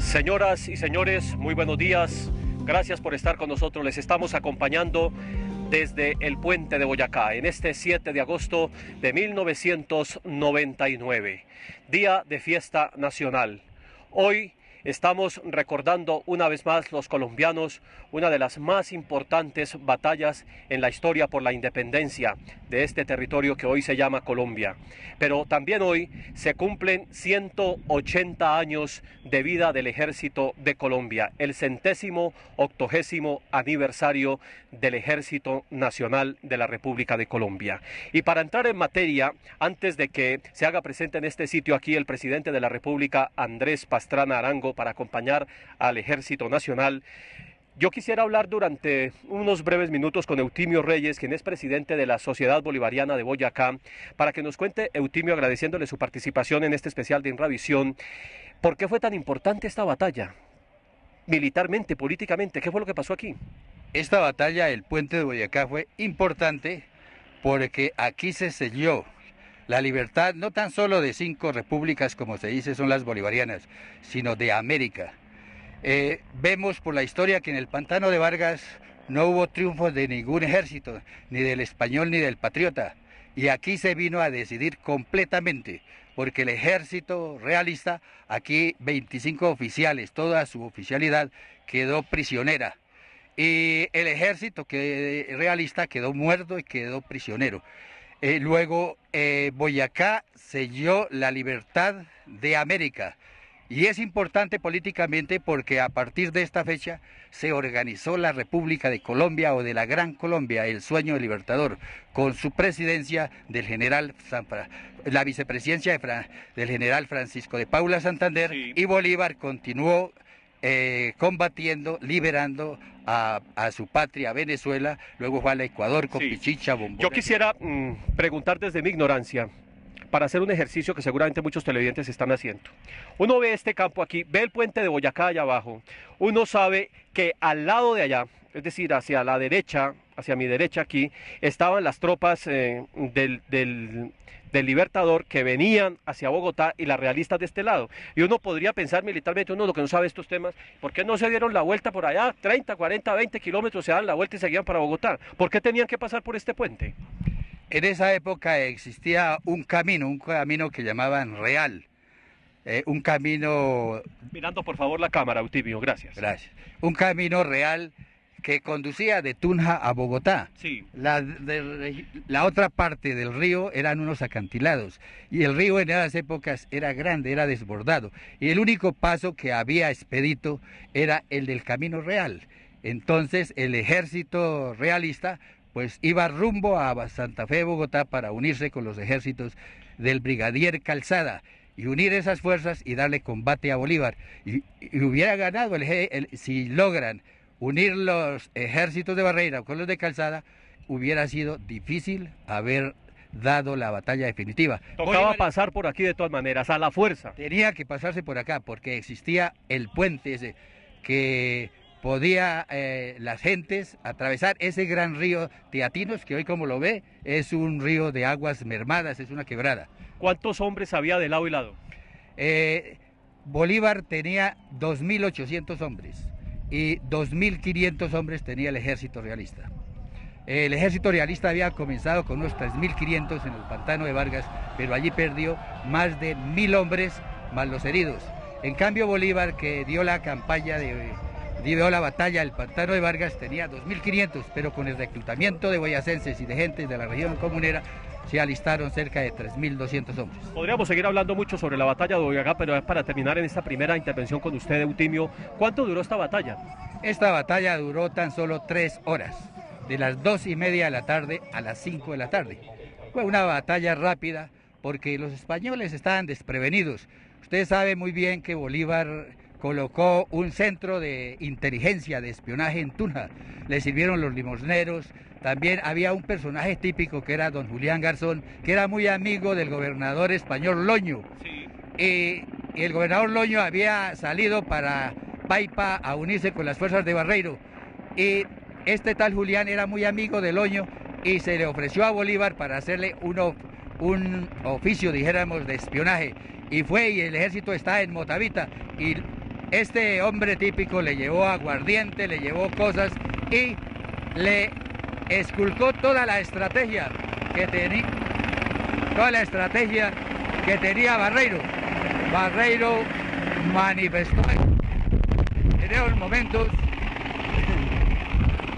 Señoras y señores, muy buenos días. Gracias por estar con nosotros. Les estamos acompañando desde el puente de Boyacá en este 7 de agosto de 1999, día de fiesta nacional. Hoy estamos recordando una vez más los colombianos una de las más importantes batallas en la historia por la independencia de este territorio que hoy se llama Colombia. Pero también hoy se cumplen 180 años de vida del Ejército de Colombia, el 180º aniversario del Ejército Nacional de la República de Colombia. Y para entrar en materia, antes de que se haga presente en este sitio aquí el presidente de la República, Andrés Pastrana Arango, para acompañar al Ejército Nacional, yo quisiera hablar durante unos breves minutos con Eutimio Reyes, quien es presidente de la Sociedad Bolivariana de Boyacá, para que nos cuente, Eutimio, agradeciéndole su participación en este especial de Inravisión, ¿por qué fue tan importante esta batalla? Militarmente, políticamente, ¿qué fue lo que pasó aquí? Esta batalla, el puente de Boyacá, fue importante porque aquí se selló la libertad no tan solo de 5 repúblicas, como se dice, son las bolivarianas, sino de América. Vemos por la historia que en el pantano de Vargas no hubo triunfos de ningún ejército, ni del español ni del patriota, y aquí se vino a decidir completamente, porque el ejército realista, aquí 25 oficiales, toda su oficialidad quedó prisionera, y el ejército realista quedó muerto y quedó prisionero. Luego Boyacá selló la libertad de América. Y es importante políticamente porque a partir de esta fecha se organizó la República de Colombia o de la Gran Colombia, el sueño del libertador, con su presidencia del general la vicepresidencia del general Francisco de Paula Santander, sí. Y Bolívar continuó combatiendo, liberando a su patria Venezuela, luego fue al Ecuador con sí. Pichicha, Bombón. Yo quisiera preguntar desde mi ignorancia, para hacer un ejercicio que seguramente muchos televidentes están haciendo. Uno ve este campo aquí, ve el puente de Boyacá allá abajo, uno sabe que al lado de allá, es decir, hacia la derecha, hacia mi derecha aquí, estaban las tropas del Libertador que venían hacia Bogotá y las realistas de este lado. Y uno podría pensar militarmente, uno lo que no sabe estos temas, ¿por qué no se dieron la vuelta por allá? 30, 40, 20 kilómetros se dan la vuelta y seguían para Bogotá. ¿Por qué tenían que pasar por este puente? En esa época existía un camino que llamaban Real, un camino... Mirando por favor la cámara, Eutimio, gracias. Gracias. Un camino real que conducía de Tunja a Bogotá. Sí. La otra parte del río eran unos acantilados y el río en esas épocas era grande, era desbordado y el único paso que había expedito era el del camino real. Entonces el ejército realista pues iba rumbo a Santa Fe, Bogotá, para unirse con los ejércitos del brigadier Calzada y unir esas fuerzas y darle combate a Bolívar. Y hubiera ganado si logran unir los ejércitos de Barreira con los de Calzada, hubiera sido difícil haber dado la batalla definitiva. Tocaba Bolívar pasar por aquí de todas maneras, a la fuerza. Tenía que pasarse por acá, porque existía el puente ese que podía las gentes atravesar ese gran río Teatinos, que hoy como lo ve es un río de aguas mermadas, es una quebrada. ¿Cuántos hombres había de lado y lado? Bolívar tenía 2.800 hombres y 2.500 hombres tenía el ejército realista. El ejército realista había comenzado con unos 3.500 en el pantano de Vargas, pero allí perdió más de 1.000 hombres más los heridos. En cambio Bolívar, que dio la batalla del pantano de Vargas, tenía 2.500, pero con el reclutamiento de boyacenses y de gente de la región comunera se alistaron cerca de 3.200 hombres. Podríamos seguir hablando mucho sobre la batalla de Boyacá, pero para terminar en esta primera intervención con usted, Eutimio, ¿cuánto duró esta batalla? Esta batalla duró tan solo 3 horas, de las 2:30 de la tarde a las 5 de la tarde. Fue una batalla rápida porque los españoles estaban desprevenidos. Usted sabe muy bien que Bolívar colocó un centro de inteligencia, de espionaje en Tunja. Le sirvieron los limosneros. También había un personaje típico que era don Julián Garzón, que era muy amigo del gobernador español Loño. Sí. Y el gobernador Loño había salido para Paipa a unirse con las fuerzas de Barreiro. Y este tal Julián era muy amigo de Loño y se le ofreció a Bolívar para hacerle un oficio, dijéramos, de espionaje. Y fue, y el ejército está en Motavita, y Este hombre típico le llevó aguardiente, le llevó cosas y le esculcó toda la estrategia que tenía Barreiro. Barreiro manifestó en esos momentos.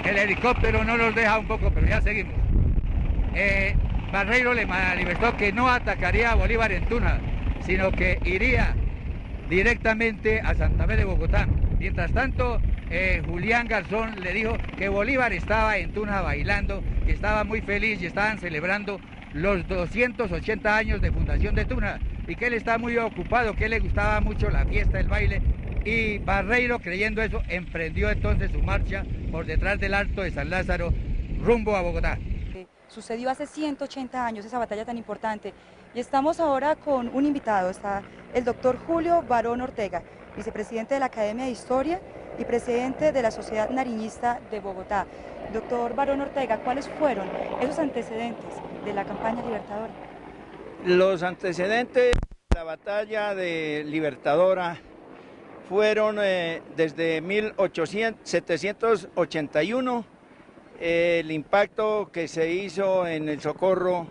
El helicóptero no nos deja un poco, pero ya seguimos. Barreiro le manifestó que no atacaría a Bolívar en Tuna, sino que iría directamente a Santa Fe de Bogotá. Mientras tanto, Julián Garzón le dijo que Bolívar estaba en Tuna bailando, que estaba muy feliz y estaban celebrando los 280 años de fundación de Tuna y que él estaba muy ocupado, que le gustaba mucho la fiesta, el baile, y Barreiro, creyendo eso, emprendió entonces su marcha por detrás del Alto de San Lázaro rumbo a Bogotá. Sucedió hace 180 años esa batalla tan importante y estamos ahora con un invitado, está el doctor Julio Barón Ortega, vicepresidente de la Academia de Historia y presidente de la Sociedad Nariñista de Bogotá. Doctor Barón Ortega, ¿cuáles fueron esos antecedentes de la campaña libertadora? Los antecedentes de la batalla de Libertadora fueron desde 1781, el impacto que se hizo en el Socorro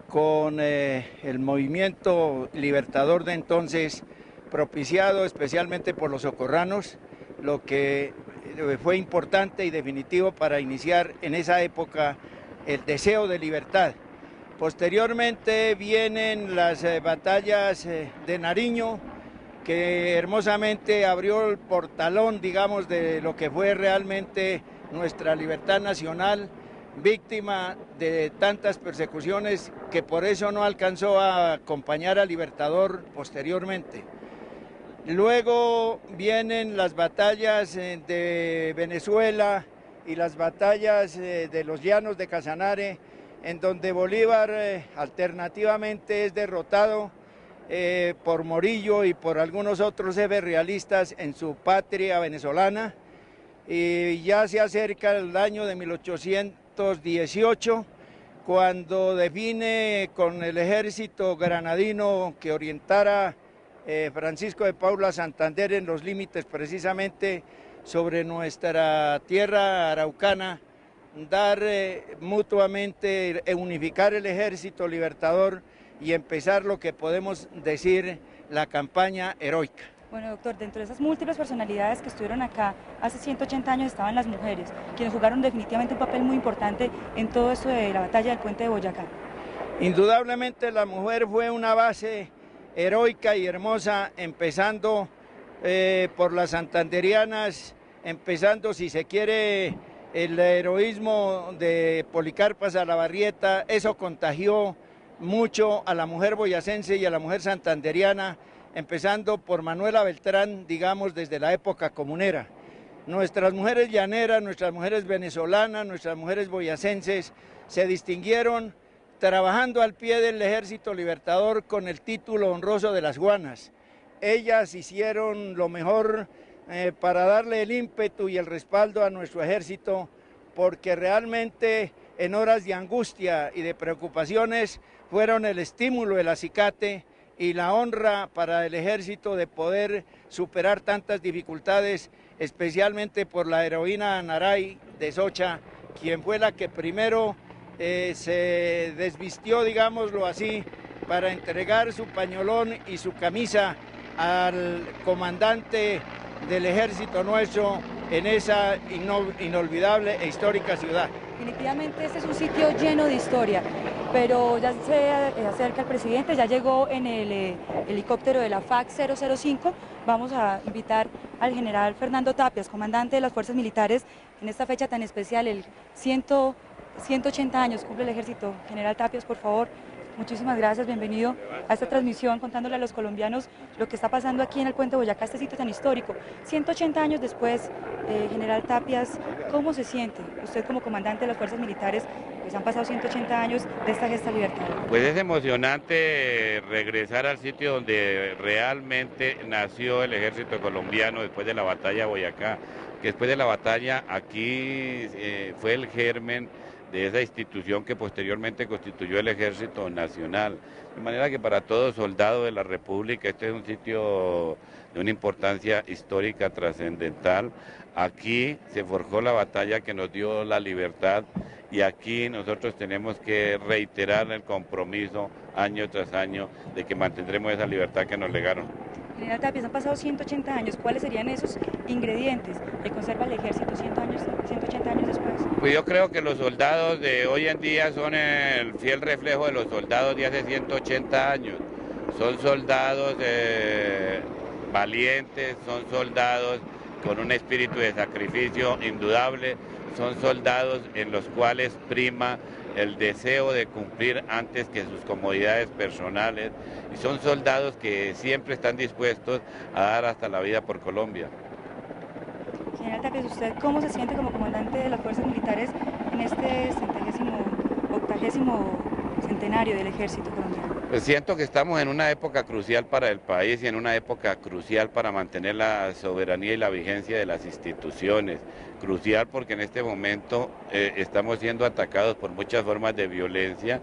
con el movimiento libertador de entonces, propiciado especialmente por los socorranos, lo que fue importante y definitivo para iniciar en esa época el deseo de libertad. Posteriormente vienen las batallas de Nariño, que hermosamente abrió el portalón, digamos, de lo que fue realmente nuestra libertad nacional, víctima de tantas persecuciones que por eso no alcanzó a acompañar al Libertador posteriormente. Luego vienen las batallas de Venezuela y las batallas de los llanos de Casanare, en donde Bolívar alternativamente es derrotado por Morillo y por algunos otros jefes realistas en su patria venezolana. Y ya se acerca el año de 1818, cuando define con el ejército granadino que orientara Francisco de Paula Santander en los límites precisamente sobre nuestra tierra araucana, dar mutuamente, unificar el ejército libertador y empezar lo que podemos decir la campaña heroica. Bueno, doctor, dentro de esas múltiples personalidades que estuvieron acá hace 180 años estaban las mujeres, quienes jugaron definitivamente un papel muy importante en todo esto de la batalla del Puente de Boyacá. Indudablemente la mujer fue una base heroica y hermosa, empezando por las santanderianas, empezando, si se quiere, el heroísmo de Policarpa Salabarrieta. Eso contagió mucho a la mujer boyacense y a la mujer santanderiana, empezando por Manuela Beltrán, digamos, desde la época comunera. Nuestras mujeres llaneras, nuestras mujeres venezolanas, nuestras mujeres boyacenses se distinguieron trabajando al pie del ejército libertador con el título honroso de las Juanas. Ellas hicieron lo mejor para darle el ímpetu y el respaldo a nuestro ejército, porque realmente en horas de angustia y de preocupaciones fueron el estímulo, el acicate y la honra para el ejército de poder superar tantas dificultades, especialmente por la heroína Naray de Socha, quien fue la que primero se desvistió, digámoslo así, para entregar su pañolón y su camisa al comandante del ejército nuestro en esa inolvidable e histórica ciudad. Definitivamente este es un sitio lleno de historia, pero ya se acerca el presidente, ya llegó en el helicóptero de la FAC 005. Vamos a invitar al general Fernando Tapias, comandante de las fuerzas militares, en esta fecha tan especial, el 180 años cumple el ejército. General Tapias, por favor, muchísimas gracias, bienvenido a esta transmisión contándole a los colombianos lo que está pasando aquí en el Puente Boyacá, este sitio tan histórico. 180 años después, general Tapias, ¿cómo se siente usted como comandante de las fuerzas militares? Pues han pasado 180 años de esta gesta libertadora. Pues es emocionante regresar al sitio donde realmente nació el ejército colombiano después de la batalla de Boyacá, que después de la batalla aquí fue el germen de esa institución que posteriormente constituyó el Ejército Nacional. De manera que para todo soldado de la República este es un sitio de una importancia histórica trascendental. Aquí se forjó la batalla que nos dio la libertad y aquí nosotros tenemos que reiterar el compromiso año tras año de que mantendremos esa libertad que nos legaron. General Tapia, han pasado 180 años, ¿cuáles serían esos ingredientes que conserva el ejército 180 años después? Pues yo creo que los soldados de hoy en día son el fiel reflejo de los soldados de hace 180 años. Son soldados valientes, son soldados con un espíritu de sacrificio indudable, son soldados en los cuales prima el deseo de cumplir antes que sus comodidades personales y son soldados que siempre están dispuestos a dar hasta la vida por Colombia. General Tapia, ¿usted cómo se siente como comandante de las fuerzas militares en este 80º centenario del ejército colombiano? Pues siento que estamos en una época crucial para el país y en una época crucial para mantener la soberanía y la vigencia de las instituciones. Crucial porque en este momento estamos siendo atacados por muchas formas de violencia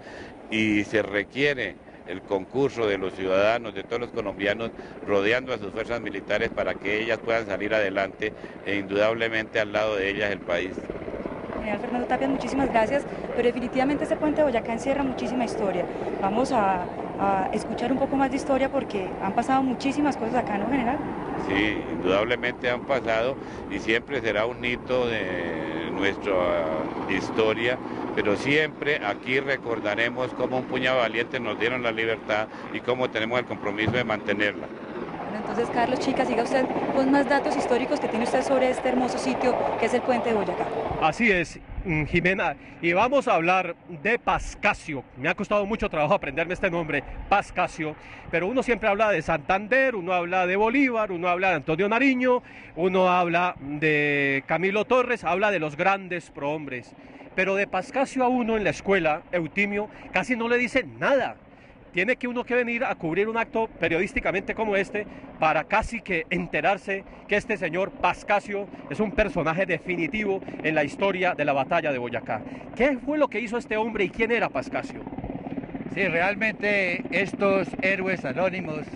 y se requiere el concurso de los ciudadanos, de todos los colombianos, rodeando a sus fuerzas militares para que ellas puedan salir adelante e indudablemente al lado de ellas el país. General Fernando Tapia, muchísimas gracias, pero definitivamente este puente de Boyacá encierra muchísima historia. Vamos a escuchar un poco más de historia porque han pasado muchísimas cosas acá, ¿no, general? Sí, indudablemente han pasado y siempre será un hito de nuestra historia, pero siempre aquí recordaremos cómo un puñado de valientes nos dieron la libertad y cómo tenemos el compromiso de mantenerla. Bueno, entonces, Carlos Chica, siga usted con más datos históricos que tiene usted sobre este hermoso sitio que es el puente de Boyacá. Así es, Jimena, y vamos a hablar de Pascasio. Me ha costado mucho trabajo aprenderme este nombre, Pascasio, pero uno siempre habla de Santander, uno habla de Bolívar, uno habla de Antonio Nariño, uno habla de Camilo Torres, habla de los grandes prohombres, pero de Pascasio a uno en la escuela, Eutimio, casi no le dicen nada. Tiene que uno que venir a cubrir un acto periodísticamente como este para casi que enterarse que este señor Pascasio es un personaje definitivo en la historia de la batalla de Boyacá. ¿Qué fue lo que hizo este hombre y quién era Pascasio? Sí, realmente estos héroes anónimos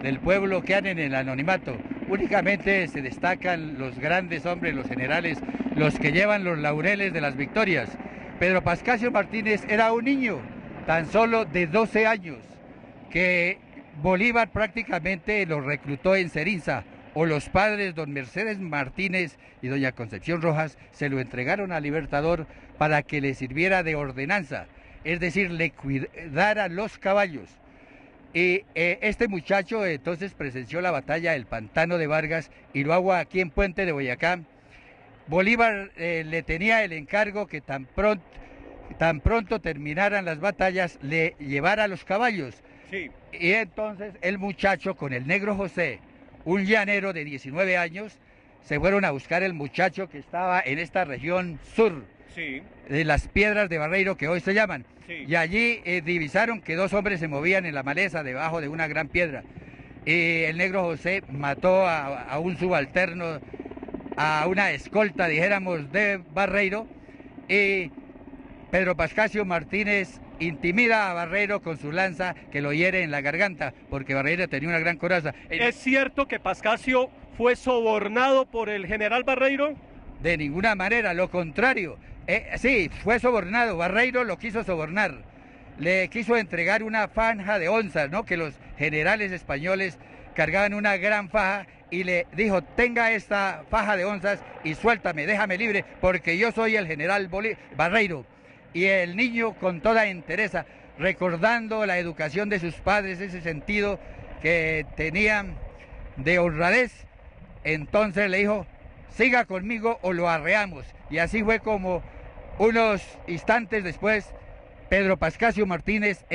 del pueblo quedan en el anonimato. Únicamente se destacan los grandes hombres, los generales, los que llevan los laureles de las victorias. Pedro Pascasio Martínez era un niño tan solo de 12 años, que Bolívar prácticamente lo reclutó en Cerinza, o los padres don Mercedes Martínez y doña Concepción Rojas se lo entregaron al Libertador para que le sirviera de ordenanza, es decir, le cuidara los caballos. Y este muchacho entonces presenció la batalla del Pantano de Vargas y lo hago aquí en Puente de Boyacá. Bolívar le tenía el encargo que tan pronto terminaran las batallas, le llevara los caballos. Sí. Y entonces el muchacho con el negro José, un llanero de 19 años, se fueron a buscar el muchacho que estaba en esta región sur, Sí. de las Piedras de Barreiro, que hoy se llaman. Sí. Y allí divisaron que dos hombres se movían en la maleza debajo de una gran piedra. Y el negro José mató a un subalterno, a una escolta, dijéramos, de Barreiro, y Pedro Pascasio Martínez intimida a Barreiro con su lanza que lo hiere en la garganta, porque Barreiro tenía una gran coraza. ¿Es cierto que Pascasio fue sobornado por el general Barreiro? De ninguna manera, lo contrario. Sí, fue sobornado, Barreiro lo quiso sobornar. Le quiso entregar una faja de onzas, ¿no? Que los generales españoles cargaban una gran faja y le dijo, tenga esta faja de onzas y suéltame, déjame libre, porque yo soy el general Barreiro. Y el niño con toda entereza, recordando la educación de sus padres, ese sentido que tenían de honradez, entonces le dijo, siga conmigo o lo arreamos. Y así fue como unos instantes después, Pedro Pascasio Martínez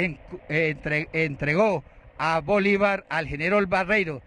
entregó a Bolívar al general Barreiro.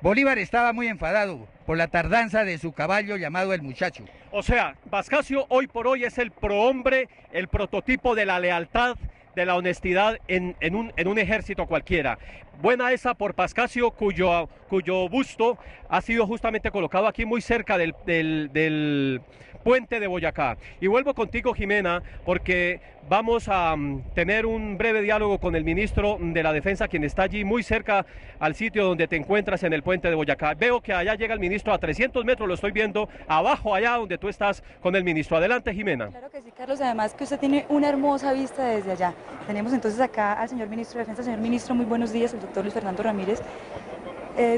Bolívar estaba muy enfadado por la tardanza de su caballo llamado el Muchacho. O sea, Pascasio hoy por hoy es el prohombre, el prototipo de la lealtad, de la honestidad en un ejército cualquiera. Buena esa por Pascasio, cuyo busto ha sido justamente colocado aquí muy cerca del puente de Boyacá. Y vuelvo contigo, Jimena, porque vamos a tener un breve diálogo con el ministro de la Defensa, quien está allí muy cerca al sitio donde te encuentras en el puente de Boyacá. Veo que allá llega el ministro a 300 metros, lo estoy viendo abajo allá donde tú estás con el ministro. Adelante, Jimena. Claro que sí, Carlos, además que usted tiene una hermosa vista desde allá. Tenemos entonces acá al señor ministro de Defensa. Señor ministro, muy buenos días, el doctor Luis Fernando Ramírez.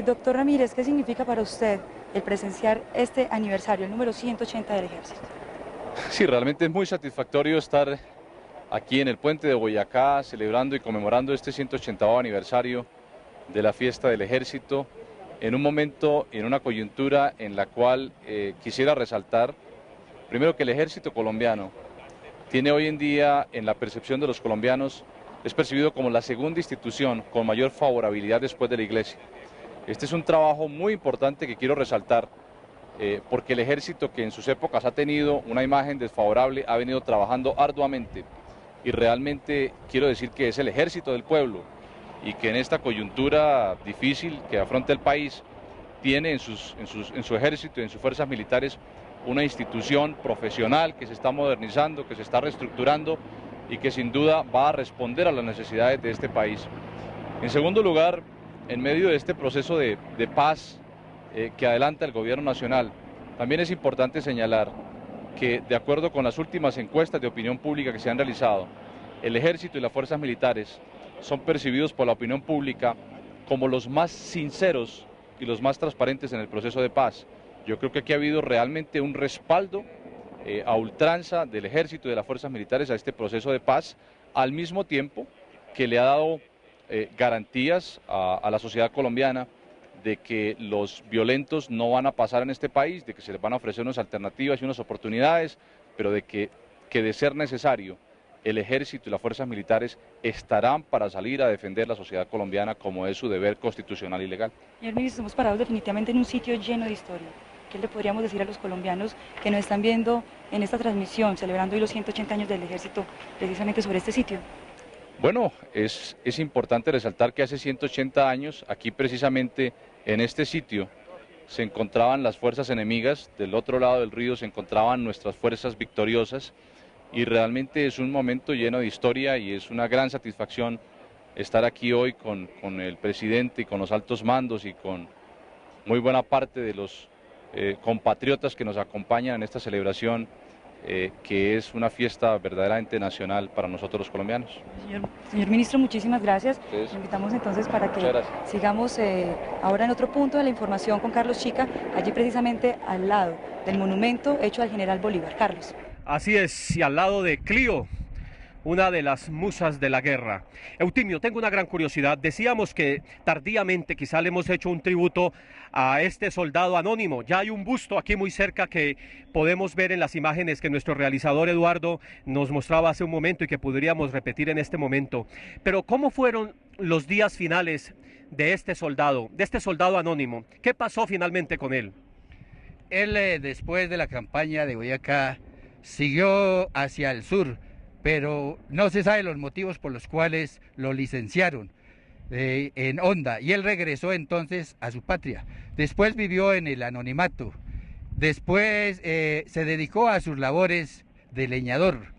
Doctor Ramírez, ¿qué significa para usted el presenciar este aniversario, el número 180 del Ejército? Sí, realmente es muy satisfactorio estar aquí en el puente de Boyacá celebrando y conmemorando este 180º aniversario de la fiesta del Ejército en un momento, en una coyuntura en la cual quisiera resaltar primero que el Ejército colombiano tiene hoy en día en la percepción de los colombianos, es percibido como la segunda institución con mayor favorabilidad después de la Iglesia. Este es un trabajo muy importante que quiero resaltar porque el Ejército, que en sus épocas ha tenido una imagen desfavorable, ha venido trabajando arduamente y realmente quiero decir que es el Ejército del pueblo y que en esta coyuntura difícil que afronta el país tiene en su ejército y en sus fuerzas militares una institución profesional que se está modernizando, que se está reestructurando y que sin duda va a responder a las necesidades de este país. En segundo lugar, en medio de este proceso de paz que adelanta el gobierno nacional, también es importante señalar que de acuerdo con las últimas encuestas de opinión pública que se han realizado, el Ejército y las fuerzas militares son percibidos por la opinión pública como los más sinceros y los más transparentes en el proceso de paz. Yo creo que aquí ha habido realmente un respaldo a ultranza del Ejército y de las fuerzas militares a este proceso de paz, al mismo tiempo que le ha dado garantías a la sociedad colombiana de que los violentos no van a pasar en este país, de que se les van a ofrecer unas alternativas y unas oportunidades, pero de que de ser necesario, el Ejército y las fuerzas militares estarán para salir a defender la sociedad colombiana como es su deber constitucional y legal. Señor ministro, estamos parados definitivamente en un sitio lleno de historia. ¿Qué le podríamos decir a los colombianos que nos están viendo en esta transmisión, celebrando hoy los 180 años del Ejército, precisamente sobre este sitio? Bueno, es importante resaltar que hace 180 años, aquí precisamente en este sitio, se encontraban las fuerzas enemigas, del otro lado del río se encontraban nuestras fuerzas victoriosas, y realmente es un momento lleno de historia y es una gran satisfacción estar aquí hoy con el presidente y con los altos mandos y con muy buena parte de los compatriotas que nos acompañan en esta celebración, que es una fiesta verdaderamente nacional para nosotros los colombianos. Señor ministro, muchísimas gracias. Sí. Lo invitamos entonces para que sigamos ahora en otro punto de la información con Carlos Chica, allí precisamente al lado del monumento hecho al general Bolívar. Carlos. Así es, y al lado de Clio, una de las musas de la guerra. Eutimio, tengo una gran curiosidad. Decíamos que tardíamente quizá le hemos hecho un tributo a este soldado anónimo. Ya hay un busto aquí muy cerca que podemos ver en las imágenes que nuestro realizador Eduardo nos mostraba hace un momento y que podríamos repetir en este momento. Pero ¿cómo fueron los días finales de este soldado anónimo? ¿Qué pasó finalmente con él? Él, después de la campaña de Boyacá, siguió hacia el sur, pero no se sabe los motivos por los cuales lo licenciaron en Honda, y él regresó entonces a su patria. Después vivió en el anonimato, después se dedicó a sus labores de leñador,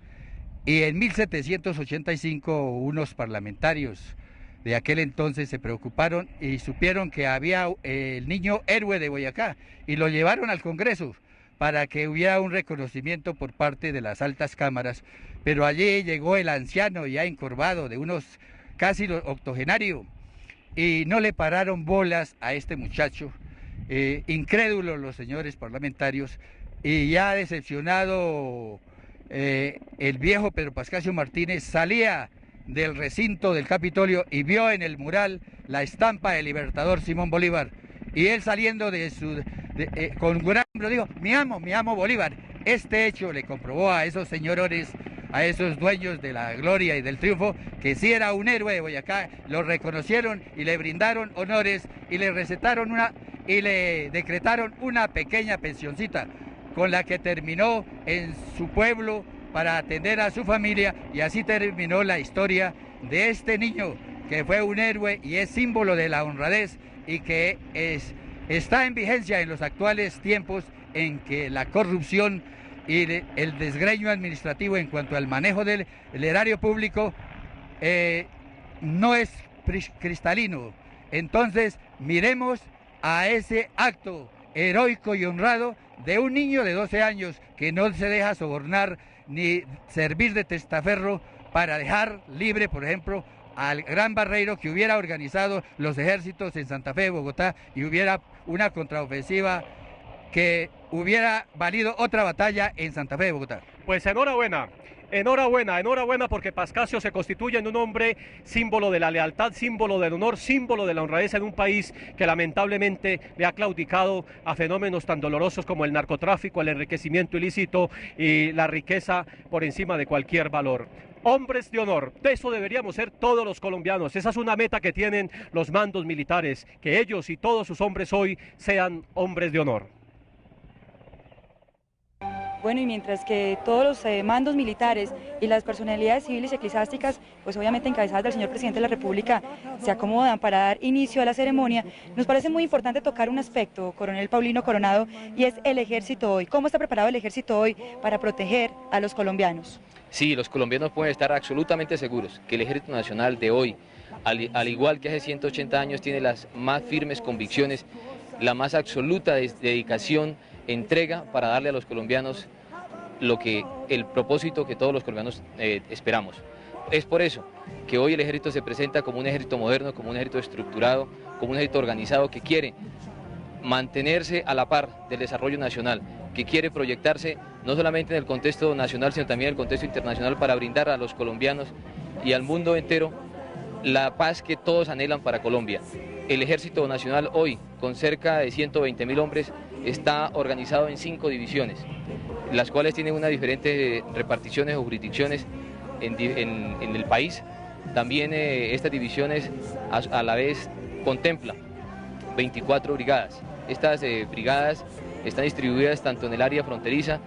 y en 1785 unos parlamentarios de aquel entonces se preocuparon y supieron que había el niño héroe de Boyacá, y lo llevaron al Congreso para que hubiera un reconocimiento por parte de las altas cámaras, pero allí llegó el anciano ya encorvado, de unos casi octogenario, y no le pararon bolas a este muchacho, incrédulos los señores parlamentarios, y ya decepcionado el viejo Pedro Pascasio Martínez salía del recinto del Capitolio y vio en el mural la estampa del libertador Simón Bolívar, y él saliendo con gran hambre dijo: mi amo Bolívar. Este hecho le comprobó a esos señores, a esos dueños de la gloria y del triunfo, que sí era un héroe de Boyacá. Lo reconocieron y le brindaron honores y le recetaron y le decretaron una pequeña pensioncita con la que terminó en su pueblo para atender a su familia, y así terminó la historia de este niño que fue un héroe y es símbolo de la honradez y que está en vigencia en los actuales tiempos en que la corrupción y el desgreño administrativo en cuanto al manejo del erario público no es cristalino. Entonces miremos a ese acto heroico y honrado de un niño de 12 años que no se deja sobornar ni servir de testaferro para dejar libre, por ejemplo, al gran Barreiro, que hubiera organizado los ejércitos en Santa Fe, Bogotá, y hubiera una contraofensiva que hubiera valido otra batalla en Santa Fe de Bogotá. Pues enhorabuena. Enhorabuena porque Pascasio se constituye en un hombre símbolo de la lealtad, símbolo del honor, símbolo de la honradez en un país que lamentablemente le ha claudicado a fenómenos tan dolorosos como el narcotráfico, el enriquecimiento ilícito y la riqueza por encima de cualquier valor. Hombres de honor, de eso deberíamos ser todos los colombianos. Esa es una meta que tienen los mandos militares, que ellos y todos sus hombres hoy sean hombres de honor. Bueno, y mientras que todos los mandos militares y las personalidades civiles y eclesiásticas, pues obviamente encabezadas del señor presidente de la República, se acomodan para dar inicio a la ceremonia, nos parece muy importante tocar un aspecto, coronel Paulino Coronado, y es el ejército hoy. ¿Cómo está preparado el ejército hoy para proteger a los colombianos? Sí, los colombianos pueden estar absolutamente seguros que el Ejército Nacional de hoy, al igual que hace 180 años, tiene las más firmes convicciones, la más absoluta dedicación, entrega para darle a los colombianos el propósito que todos los colombianos esperamos. Es por eso que hoy el ejército se presenta como un ejército moderno, como un ejército estructurado, como un ejército organizado que quiere mantenerse a la par del desarrollo nacional, que quiere proyectarse no solamente en el contexto nacional, sino también en el contexto internacional para brindar a los colombianos y al mundo entero la paz que todos anhelan para Colombia. El Ejército Nacional hoy, con cerca de 120.000 hombres, está organizado en 5 divisiones, las cuales tienen unas diferentes reparticiones o jurisdicciones en el país. También estas divisiones a la vez contemplan 24 brigadas. Estas brigadas están distribuidas tanto en el área fronteriza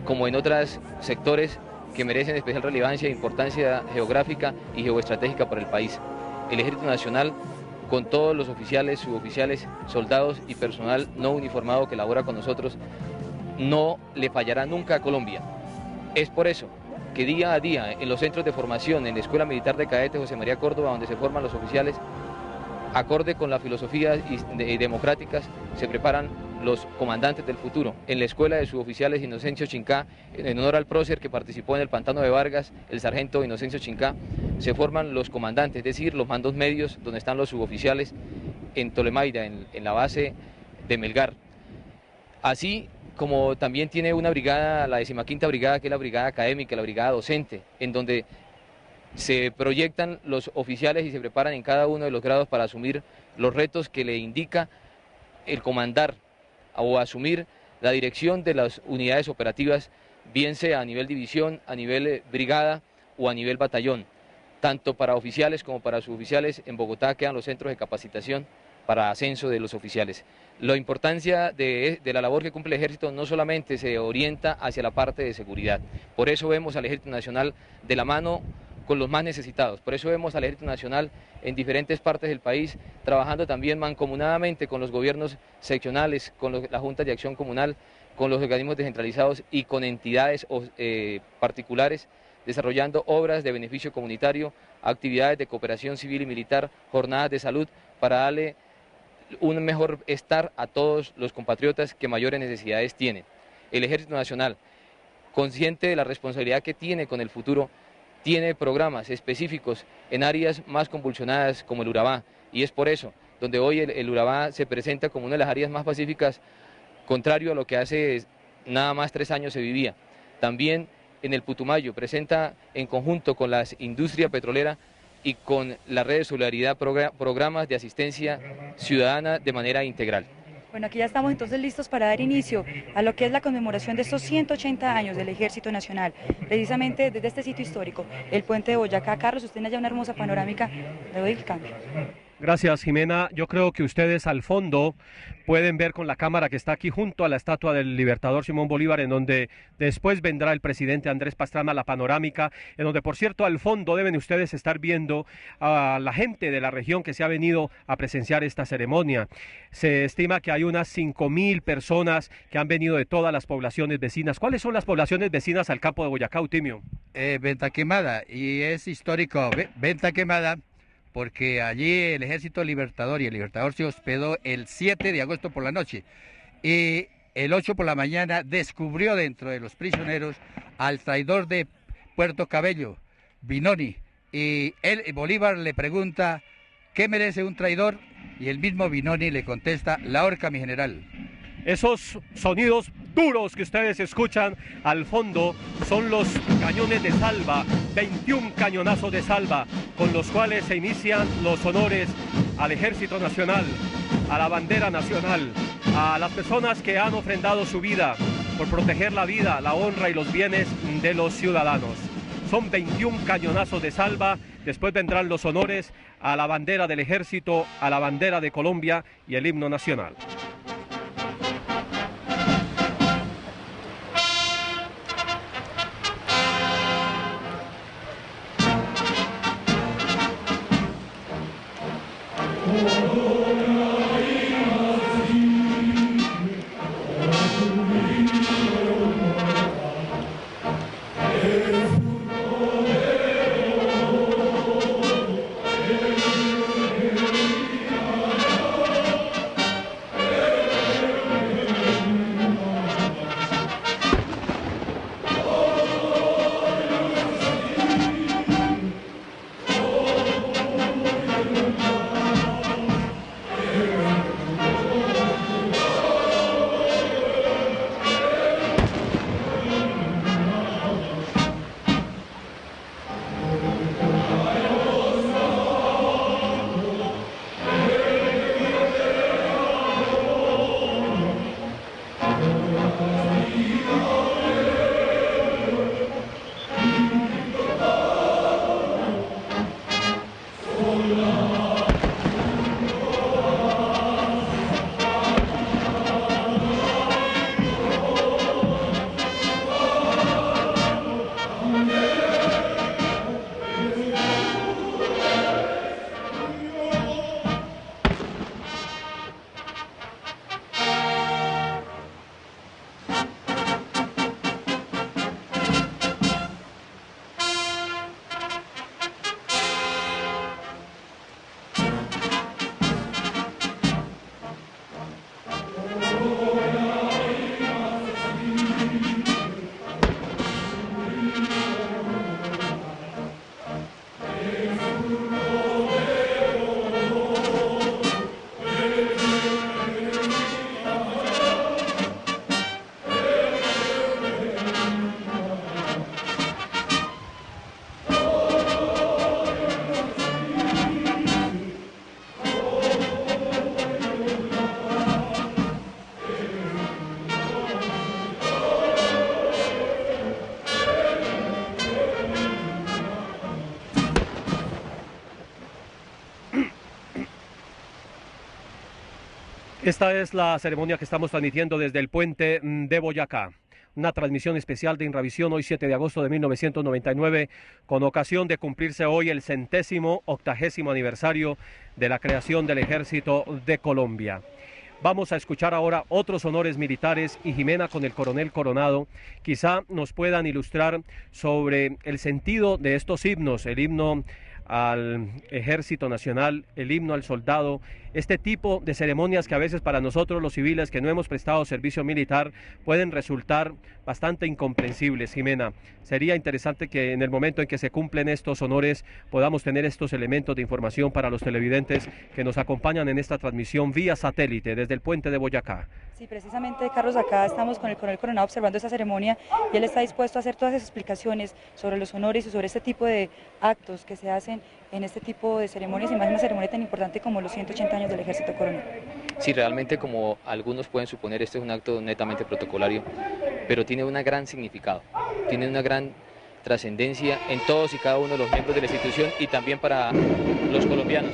como en otros sectores que merecen especial relevancia e importancia geográfica y geoestratégica para el país. El Ejército Nacional, con todos los oficiales, suboficiales, soldados y personal no uniformado que labora con nosotros, no le fallará nunca a Colombia. Es por eso que día a día en los centros de formación, en la Escuela Militar de Cadetes José María Córdoba, donde se forman los oficiales, acorde con las filosofías democráticas, se preparan los comandantes del futuro. En la Escuela de Suboficiales Inocencio Chincá, en honor al prócer que participó en el Pantano de Vargas, el sargento Inocencio Chincá, se forman los comandantes, es decir, los mandos medios, donde están los suboficiales en Tolemaida, en la base de Melgar. Así como también tiene una brigada, la 15ª Brigada, que es la brigada académica, la brigada docente, en donde se proyectan los oficiales y se preparan en cada uno de los grados para asumir los retos que le indica el comandar o asumir la dirección de las unidades operativas, bien sea a nivel división, a nivel brigada o a nivel batallón. Tanto para oficiales como para suboficiales, en Bogotá quedan los centros de capacitación para ascenso de los oficiales. La importancia de la labor que cumple el Ejército no solamente se orienta hacia la parte de seguridad, por eso vemos al Ejército Nacional de la mano con los más necesitados, por eso vemos al Ejército Nacional en diferentes partes del país, trabajando también mancomunadamente con los gobiernos seccionales, con las juntas de acción comunal, con los organismos descentralizados y con entidades particulares, desarrollando obras de beneficio comunitario, actividades de cooperación civil y militar, jornadas de salud, para darle un mejor estar a todos los compatriotas que mayores necesidades tienen. El Ejército Nacional, consciente de la responsabilidad que tiene con el futuro, tiene programas específicos en áreas más convulsionadas como el Urabá, y es por eso donde hoy el Urabá se presenta como una de las áreas más pacíficas, contrario a lo que hace nada más 3 años se vivía. También en el Putumayo presenta en conjunto con la industria petrolera y con la red de solidaridad programas de asistencia ciudadana de manera integral. Bueno, aquí ya estamos entonces listos para dar inicio a lo que es la conmemoración de estos 180 años del Ejército Nacional, precisamente desde este sitio histórico, el Puente de Boyacá. Carlos, usted tiene ya una hermosa panorámica, le doy el cambio. Gracias, Jimena. Yo creo que ustedes al fondo pueden ver con la cámara que está aquí junto a la estatua del Libertador Simón Bolívar, en donde después vendrá el presidente Andrés Pastrana, la panorámica, en donde, por cierto, al fondo deben ustedes estar viendo a la gente de la región que se ha venido a presenciar esta ceremonia. Se estima que hay unas 5.000 personas que han venido de todas las poblaciones vecinas. ¿Cuáles son las poblaciones vecinas al campo de Boyacá, Eutimio? Venta Quemada, y es histórico Venta Quemada, porque allí el Ejército Libertador y el Libertador se hospedó el 7 de agosto por la noche, y el 8 por la mañana descubrió dentro de los prisioneros al traidor de Puerto Cabello, Binoni, y Bolívar le pregunta, ¿qué merece un traidor? Y el mismo Binoni le contesta, la horca, mi general. Esos sonidos duros que ustedes escuchan al fondo son los cañones de salva, 21 cañonazos de salva, con los cuales se inician los honores al Ejército Nacional, a la bandera nacional, a las personas que han ofrendado su vida por proteger la vida, la honra y los bienes de los ciudadanos. Son 21 cañonazos de salva, después vendrán los honores a la bandera del Ejército, a la bandera de Colombia y el himno nacional. Esta es la ceremonia que estamos transmitiendo desde el puente de Boyacá. Una transmisión especial de Inravisión hoy 7 de agosto de 1999 con ocasión de cumplirse hoy el 180º aniversario de la creación del Ejército de Colombia. Vamos a escuchar ahora otros honores militares y Jimena con el coronel Coronado quizá nos puedan ilustrar sobre el sentido de estos himnos, el himno al Ejército Nacional, el himno al soldado, este tipo de ceremonias que a veces para nosotros los civiles que no hemos prestado servicio militar pueden resultar bastante incomprensibles. Jimena, sería interesante que en el momento en que se cumplen estos honores podamos tener estos elementos de información para los televidentes que nos acompañan en esta transmisión vía satélite desde el puente de Boyacá. Sí, precisamente, Carlos, acá estamos con el coronel Coronado observando esta ceremonia y él está dispuesto a hacer todas esas explicaciones sobre los honores y sobre este tipo de actos que se hacen en este tipo de ceremonias y más una ceremonia tan importante como los 180 años del Ejército Coronel. Sí, realmente como algunos pueden suponer, este es un acto netamente protocolario, pero tiene un gran significado, tiene una gran trascendencia en todos y cada uno de los miembros de la institución y también para los colombianos.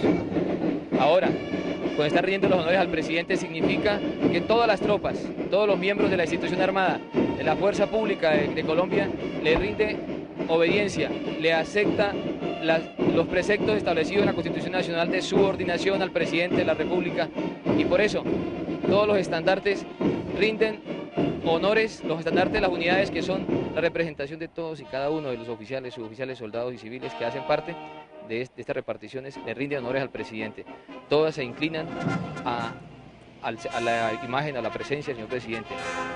Ahora, cuando están rindiendo los honores al presidente, significa que todas las tropas, todos los miembros de la institución armada, de la fuerza pública de Colombia, le rinde obediencia, le acepta los preceptos establecidos en la Constitución Nacional de subordinación al presidente de la República, y por eso todos los estandartes rinden honores, los estandartes de las unidades, que son la representación de todos y cada uno de los oficiales, suboficiales, soldados y civiles que hacen parte de estas reparticiones, le rinden honores al presidente. Todas se inclinan a la imagen, a la presencia del señor presidente.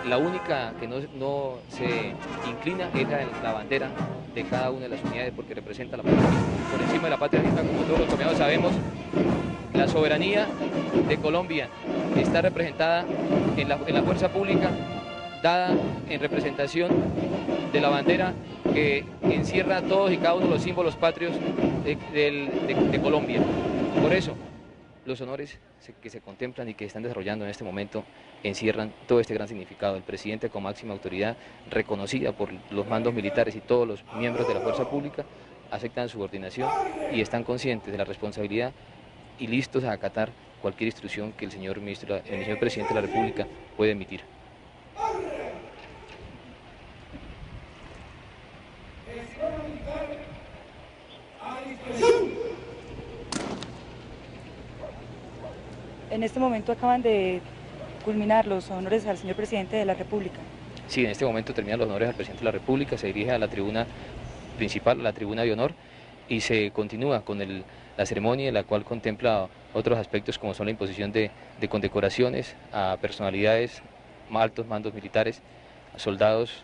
La única que no se inclina es la bandera de cada una de las unidades, porque representa la patria misma. Por encima de la patria misma, como todos los colombianos sabemos, la soberanía de Colombia está representada en la fuerza pública, dada en representación de la bandera que encierra todos y cada uno de los símbolos patrios de Colombia. Por eso, los honores que se contemplan y que están desarrollando en este momento encierran todo este gran significado. El presidente, con máxima autoridad reconocida por los mandos militares y todos los miembros de la fuerza pública, aceptan subordinación y están conscientes de la responsabilidad y listos a acatar cualquier instrucción que el señor presidente de la República pueda emitir. En este momento acaban de culminar los honores al señor presidente de la República. Sí, en este momento terminan los honores al presidente de la República, se dirige a la tribuna principal, a la tribuna de honor, y se continúa con la ceremonia, en la cual contempla otros aspectos como son la imposición de condecoraciones a personalidades, altos mandos militares, a soldados,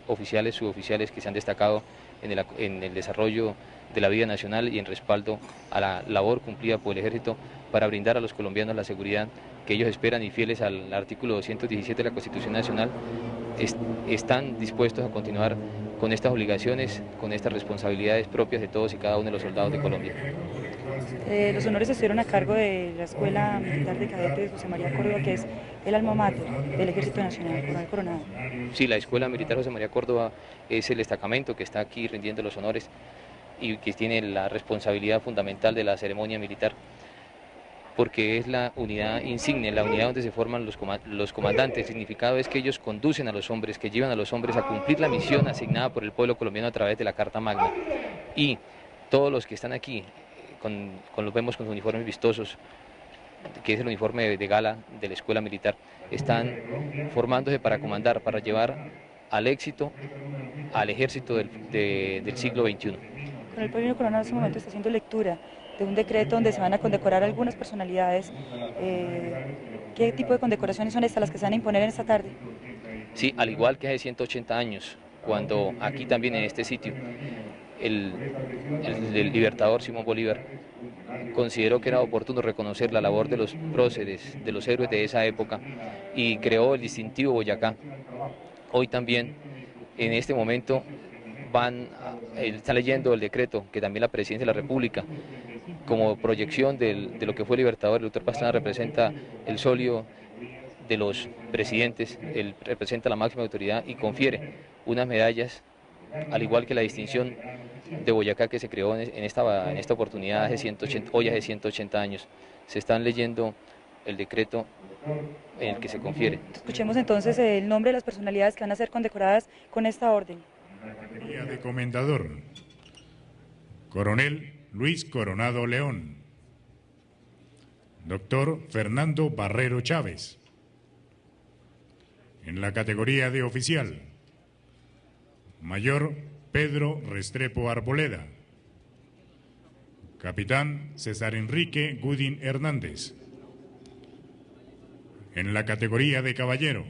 oficiales, suboficiales que se han destacado en el desarrollo de la vida nacional y en respaldo a la labor cumplida por el Ejército para brindar a los colombianos la seguridad que ellos esperan, y fieles al artículo 217 de la Constitución Nacional, están dispuestos a continuar con estas obligaciones, con estas responsabilidades propias de todos y cada uno de los soldados de Colombia. Los honores estuvieron a cargo de la Escuela Militar de Cadetes José María Córdoba, que es el alma mater del Ejército Nacional, Coronel Coronado. Sí, la Escuela Militar José María Córdoba es el destacamento que está aquí rindiendo los honores y que tiene la responsabilidad fundamental de la ceremonia militar, porque es la unidad insignia, la unidad donde se forman los comandantes. El significado es que ellos conducen a los hombres, que llevan a los hombres a cumplir la misión asignada por el pueblo colombiano a través de la Carta Magna. Y todos los que están aquí, los vemos con los uniformes vistosos, que es el uniforme de gala de la Escuela Militar, están formándose para comandar, para llevar al éxito al ejército del siglo XXI. Con el Coronel Coronado en este momento está haciendo lectura de un decreto donde se van a condecorar algunas personalidades. ¿Qué tipo de condecoraciones son estas las que se van a imponer en esta tarde? Sí, al igual que hace 180 años, cuando aquí también en este sitio el libertador Simón Bolívar consideró que era oportuno reconocer la labor de los próceres, de los héroes de esa época, y creó el distintivo Boyacá. Hoy también, en este momento, está leyendo el decreto que también la Presidencia de la República, como proyección de lo que fue el libertador. El doctor Pastrana representa el solio de los presidentes, él representa la máxima autoridad y confiere unas medallas, al igual que la distinción de Boyacá, que se creó en esta oportunidad hoy hace 180 años. Se están leyendo el decreto en el que se confiere. Escuchemos entonces el nombre de las personalidades que van a ser condecoradas con esta orden. La categoría de comendador: Coronel Luis Coronado León, Doctor Fernando Barrero Chávez. En la categoría de oficial: Mayor Pedro Restrepo Arboleda, Capitán César Enrique Gudín Hernández. En la categoría de caballero: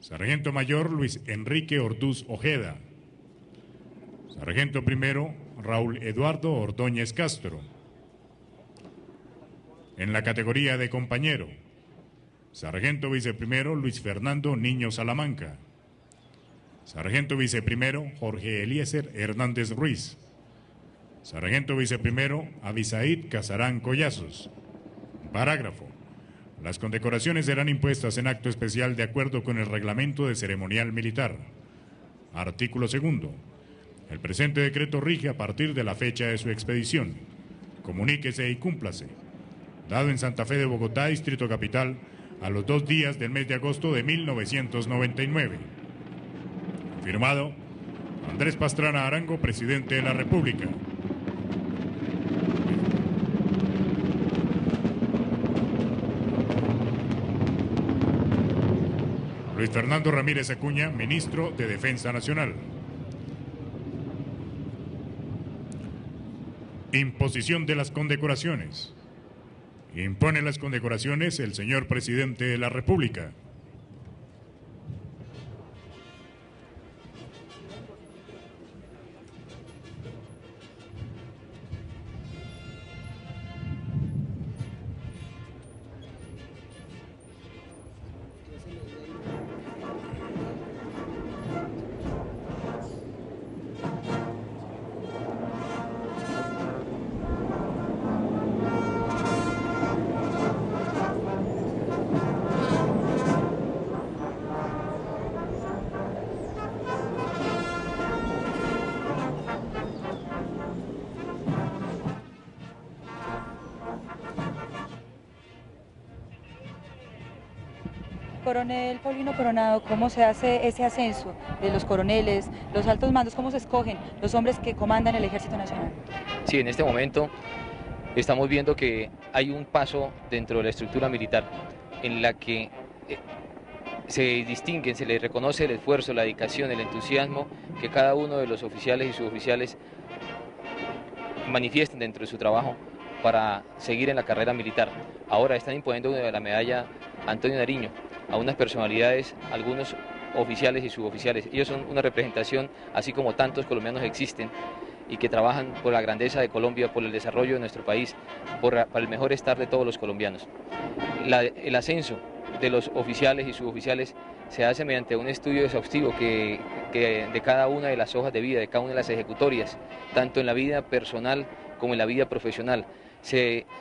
Sargento Mayor Luis Enrique Orduz Ojeda, Sargento Primero Raúl Eduardo Ordóñez Castro. En la categoría de compañero: Sargento Viceprimero Luis Fernando Niño Salamanca, Sargento Viceprimero Jorge Eliezer Hernández Ruiz, Sargento Viceprimero Abisaid Casarán Collazos. Parágrafo: las condecoraciones serán impuestas en acto especial de acuerdo con el reglamento de ceremonial militar. Artículo 2. El presente decreto rige a partir de la fecha de su expedición. Comuníquese y cúmplase. dado en Santa Fe de Bogotá, Distrito Capital, a los 2 días del mes de agosto de 1999. Firmado Andrés Pastrana Arango, Presidente de la República. Luis Fernando Ramírez Acuña, Ministro de Defensa Nacional. Imposición de las condecoraciones. Impone las condecoraciones el señor Presidente de la República. Coronel Paulino Coronado, ¿cómo se hace ese ascenso de los coroneles, los altos mandos, cómo se escogen los hombres que comandan el Ejército Nacional? Sí, en este momento estamos viendo que hay un paso dentro de la estructura militar en la que se distinguen, se les reconoce el esfuerzo, la dedicación, el entusiasmo que cada uno de los oficiales y suboficiales manifiesten dentro de su trabajo para seguir en la carrera militar. Ahora están imponiendo la medalla Antonio Nariño a unas personalidades, algunos oficiales y suboficiales. Ellos son una representación, así como tantos colombianos existen y que trabajan por la grandeza de Colombia, por el desarrollo de nuestro país, para el mejor estar de todos los colombianos. El ascenso de los oficiales y suboficiales se hace mediante un estudio exhaustivo de cada una de las hojas de vida, de cada una de las ejecutorias, tanto en la vida personal como en la vida profesional.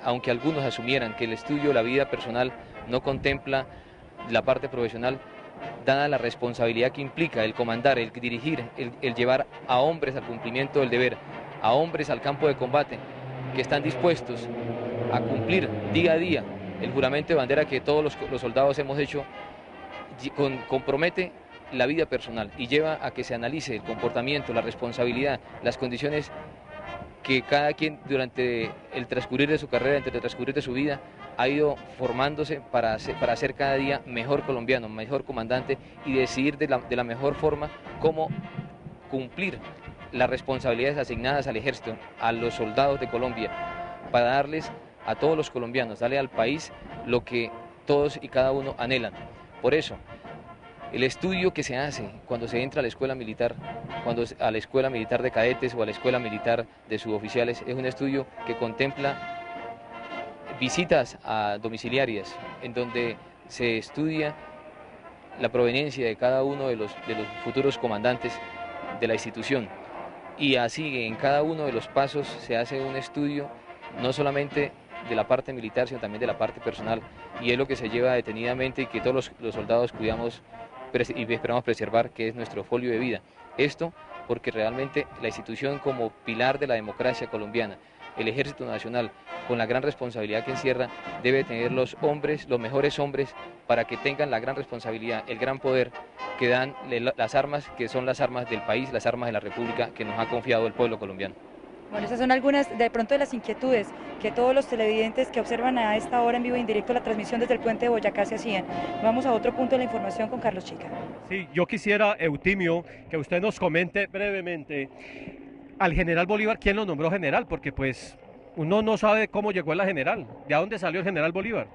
Aunque algunos asumieran que el estudio de la vida personal no contempla la parte profesional, dada la responsabilidad que implica el comandar, el dirigir, el llevar a hombres al cumplimiento del deber, a hombres al campo de combate, que están dispuestos a cumplir día a día el juramento de bandera que todos los soldados hemos hecho, compromete la vida personal y lleva a que se analice el comportamiento, la responsabilidad, las condiciones que cada quien durante el transcurrir de su carrera, entre el transcurrir de su vida, ha ido formándose para ser cada día mejor colombiano, mejor comandante y decidir de la mejor forma cómo cumplir las responsabilidades asignadas al ejército, a los soldados de Colombia, para darles a todos los colombianos, darle al país lo que todos y cada uno anhelan. Por eso, el estudio que se hace cuando se entra a la escuela militar, a la escuela militar de cadetes o a la escuela militar de suboficiales, es un estudio que contempla visitas a domiciliarias, en donde se estudia la proveniencia de cada uno de los futuros comandantes de la institución. Y así en cada uno de los pasos se hace un estudio, no solamente de la parte militar, sino también de la parte personal, y es lo que se lleva detenidamente y que todos los soldados cuidamos y esperamos preservar, que es nuestro folio de vida. Esto porque realmente la institución, como pilar de la democracia colombiana, el Ejército Nacional, con la gran responsabilidad que encierra, debe tener los mejores hombres, para que tengan la gran responsabilidad, el gran poder que dan las armas, que son las armas del país, las armas de la República que nos ha confiado el pueblo colombiano. Bueno, esas son algunas de pronto de las inquietudes que todos los televidentes que observan a esta hora en vivo e indirecto la transmisión desde el puente de Boyacá se hacían. Vamos a otro punto de la información con Carlos Chica. Sí, yo quisiera, Eutimio, que usted nos comente brevemente al general Bolívar, ¿quién lo nombró general? Porque pues uno no sabe cómo llegó a la general, ¿de dónde salió el general Bolívar?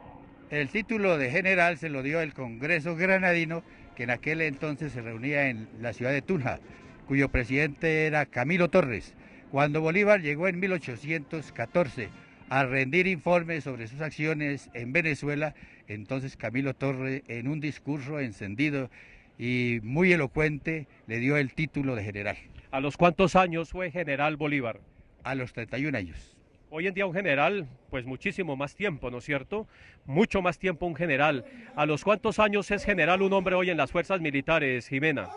El título de general se lo dio el Congreso Granadino, que en aquel entonces se reunía en la ciudad de Tunja, cuyo presidente era Camilo Torres. Cuando Bolívar llegó en 1814 a rendir informes sobre sus acciones en Venezuela, entonces Camilo Torres, en un discurso encendido y muy elocuente, le dio el título de general. ¿A los cuántos años fue general Bolívar? A los 31 años. Hoy en día un general, pues muchísimo más tiempo, ¿no es cierto? Mucho más tiempo un general. ¿A los cuántos años es general un hombre hoy en las fuerzas militares, Jimena?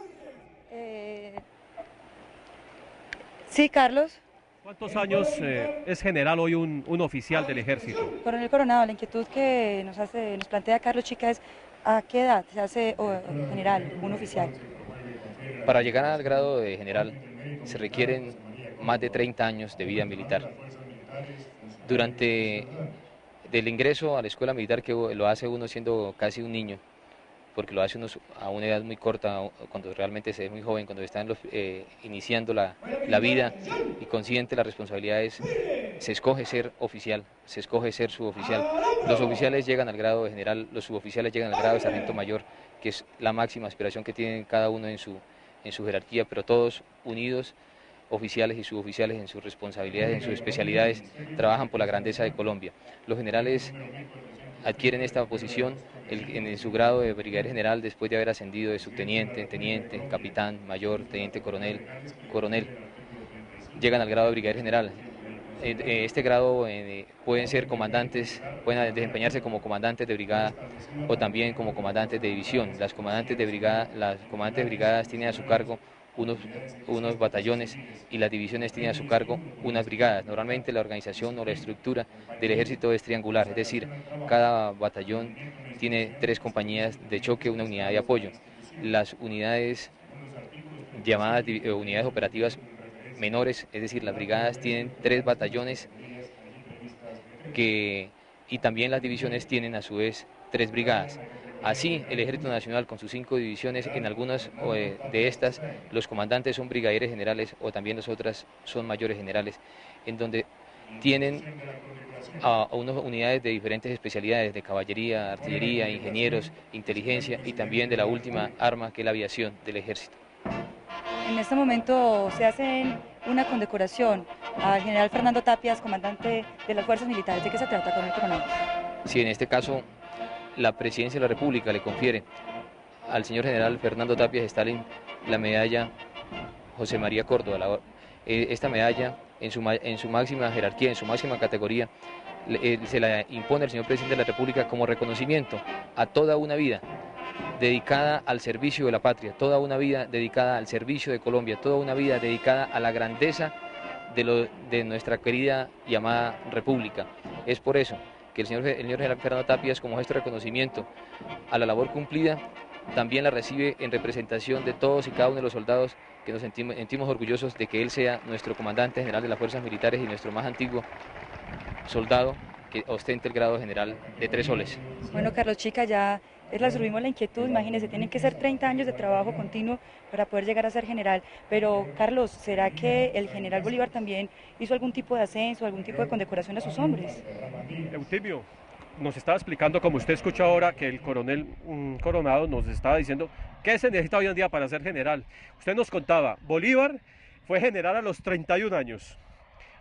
Sí, Carlos. ¿Cuántos años es general hoy un oficial del ejército? Coronel Coronado, la inquietud que nos plantea Carlos Chica es ¿a qué edad se hace general, un oficial? Para llegar al grado de general se requieren más de 30 años de vida militar. Durante el ingreso a la escuela militar, que lo hace uno siendo casi un niño, porque lo hace uno a una edad muy corta, cuando realmente se es muy joven, cuando está iniciando la vida y consciente de las responsabilidades, se escoge ser oficial, se escoge ser suboficial. Los oficiales llegan al grado de general, los suboficiales llegan al grado de sargento mayor, que es la máxima aspiración que tienen cada uno en su jerarquía, pero todos unidos, oficiales y suboficiales en sus responsabilidades, en sus especialidades, trabajan por la grandeza de Colombia. Los generales adquieren esta posición en su grado de brigadier general después de haber ascendido de subteniente, teniente, capitán, mayor, teniente coronel, coronel. Llegan al grado de brigadier general. Este grado pueden ser comandantes, pueden desempeñarse como comandantes de brigada o también como comandantes de división. Las comandantes de brigadas tienen a su cargo unos batallones y las divisiones tienen a su cargo unas brigadas. Normalmente la organización o la estructura del ejército es triangular, es decir, cada batallón tiene 3 compañías de choque, una unidad de apoyo. Las unidades llamadas unidades operativas menores, es decir, las brigadas tienen 3 batallones y también las divisiones tienen a su vez 3 brigadas. Así, el Ejército Nacional con sus 5 divisiones, en algunas de estas, los comandantes son brigadieres generales o también las otras son mayores generales, en donde tienen a unas unidades de diferentes especialidades, de caballería, artillería, ingenieros, inteligencia y también de la última arma, que es la aviación del Ejército. En este momento se hace una condecoración al general Fernando Tapias, comandante de las Fuerzas Militares. ¿De qué se trata, coronel Coronado? Sí, en este caso la Presidencia de la República le confiere al señor general Fernando Tapias Stalin la medalla José María Córdoba. Esta medalla en su máxima jerarquía, en su máxima categoría, se la impone el señor Presidente de la República como reconocimiento a toda una vida dedicada al servicio de la patria, toda una vida dedicada al servicio de Colombia, toda una vida dedicada a la grandeza de nuestra querida y amada República. Es por eso que el señor general Fernando Tapias, como gesto de reconocimiento a la labor cumplida, también la recibe en representación de todos y cada uno de los soldados que nos sentimos orgullosos de que él sea nuestro comandante general de las Fuerzas Militares y nuestro más antiguo soldado que ostente el grado general de 3 soles. Bueno, Carlos Chica, ya resumimos la inquietud. Imagínense, tienen que ser 30 años de trabajo continuo para poder llegar a ser general. Pero, Carlos, ¿será que el general Bolívar también hizo algún tipo de ascenso, algún tipo de condecoración a sus hombres? Eutimio, nos estaba explicando, como usted escucha ahora, que el coronel Coronado nos estaba diciendo qué se necesita hoy en día para ser general. Usted nos contaba, Bolívar fue general a los 31 años.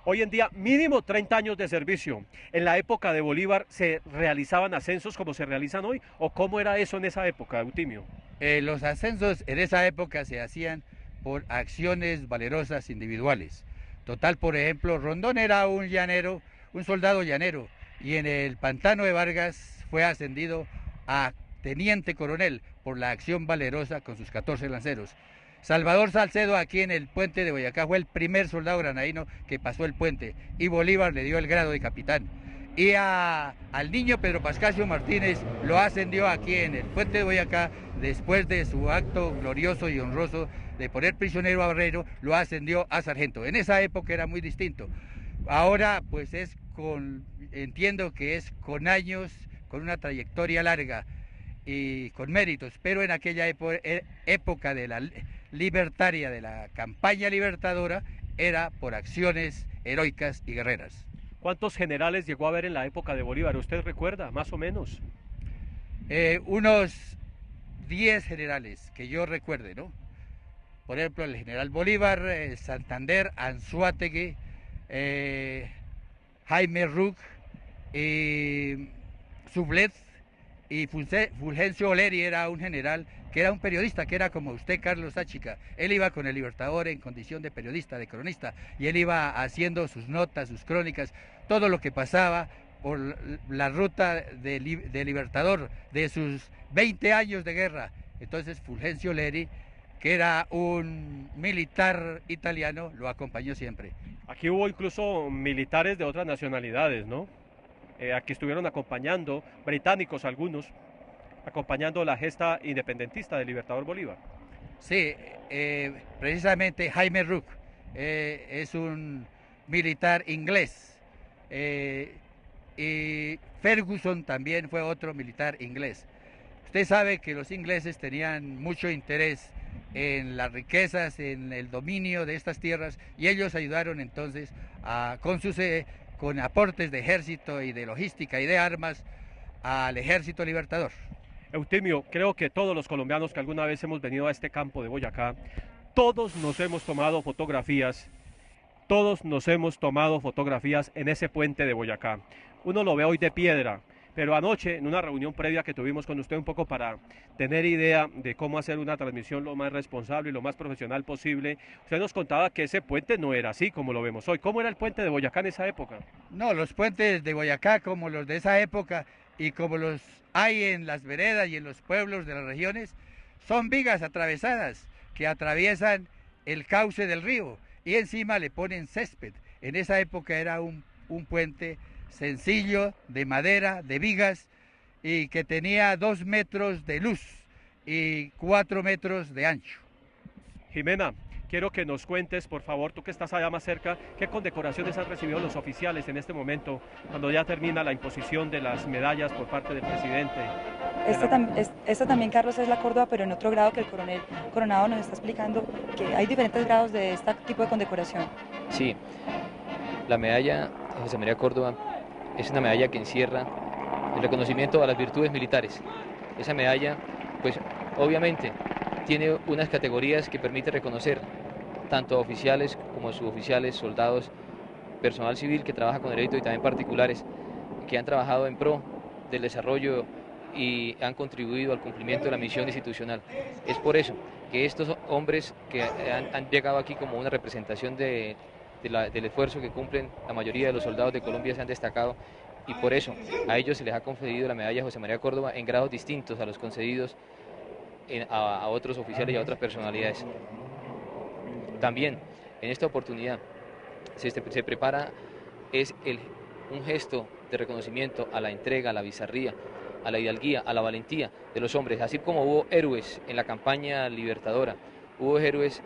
Hoy en día, mínimo 30 años de servicio. ¿En la época de Bolívar se realizaban ascensos como se realizan hoy? ¿O cómo era eso en esa época, Eutimio? Los ascensos en esa época se hacían por acciones valerosas individuales. Total, por ejemplo, Rondón era un llanero, un soldado llanero, y en el Pantano de Vargas fue ascendido a teniente coronel por la acción valerosa con sus 14 lanceros. Salvador Salcedo, aquí en el puente de Boyacá, fue el primer soldado granadino que pasó el puente, y Bolívar le dio el grado de capitán. Y al niño Pedro Pascasio Martínez lo ascendió aquí en el puente de Boyacá, después de su acto glorioso y honroso de poner prisionero a Barrero, lo ascendió a sargento. En esa época era muy distinto. Ahora pues entiendo que es con años, con una trayectoria larga y con méritos, pero en aquella época de la libertaria, de la campaña libertadora, era por acciones heroicas y guerreras. ¿Cuántos generales llegó a haber en la época de Bolívar? ¿Usted recuerda, más o menos? Unos 10 generales que yo recuerde, ¿no? Por ejemplo, el general Bolívar, Santander, Anzoátegui, Jaime Rook, Sublet y Fulgencio Oleri era un general que era un periodista, que era como usted, Carlos Achica. Él iba con el Libertador en condición de periodista, de cronista, y él iba haciendo sus notas, sus crónicas, todo lo que pasaba por la ruta de Libertador, de sus 20 años de guerra. Entonces Fulgencio Oleri que era un militar italiano, lo acompañó siempre. Aquí hubo incluso militares de otras nacionalidades, ¿no? Aquí estuvieron acompañando, británicos algunos, acompañando la gesta independentista del Libertador Bolívar. Sí, precisamente Jaime Rook es un militar inglés y Ferguson también fue otro militar inglés. Usted sabe que los ingleses tenían mucho interés en las riquezas, en el dominio de estas tierras, y ellos ayudaron entonces con aportes de ejército y de logística y de armas al ejército libertador. Eutimio, creo que todos los colombianos que alguna vez hemos venido a este campo de Boyacá, todos nos hemos tomado fotografías en ese puente de Boyacá. Uno lo ve hoy de piedra, pero anoche en una reunión previa que tuvimos con usted un poco para tener idea de cómo hacer una transmisión lo más responsable y lo más profesional posible, usted nos contaba que ese puente no era así como lo vemos hoy. ¿Cómo era el puente de Boyacá en esa época? No, los puentes de Boyacá como los de esa época y como los hay en las veredas y en los pueblos de las regiones, son vigas atravesadas que atraviesan el cauce del río y encima le ponen césped. En esa época era un puente sencillo, de madera, de vigas, y que tenía 2 metros de luz y 4 metros de ancho. Jimena, quiero que nos cuentes, por favor, tú que estás allá más cerca, qué condecoraciones han recibido los oficiales en este momento, cuando ya termina la imposición de las medallas por parte del presidente. Esta también, Carlos, es la Córdoba, pero en otro grado que el coronel Coronado nos está explicando, que hay diferentes grados de este tipo de condecoración. Sí, la medalla José María Córdoba es una medalla que encierra el reconocimiento a las virtudes militares. Esa medalla, pues obviamente, tiene unas categorías que permite reconocer tanto a oficiales como a suboficiales, soldados, personal civil que trabaja con derecho y también particulares que han trabajado en pro del desarrollo y han contribuido al cumplimiento de la misión institucional. Es por eso que estos hombres que han llegado aquí como una representación del esfuerzo que cumplen la mayoría de los soldados de Colombia se han destacado, y por eso a ellos se les ha concedido la medalla José María Córdoba en grados distintos a los concedidos a otros oficiales y a otras personalidades. También en esta oportunidad se prepara un gesto de reconocimiento a la entrega, a la bizarría, a la hidalguía, a la valentía de los hombres, así como hubo héroes en la campaña libertadora, hubo héroes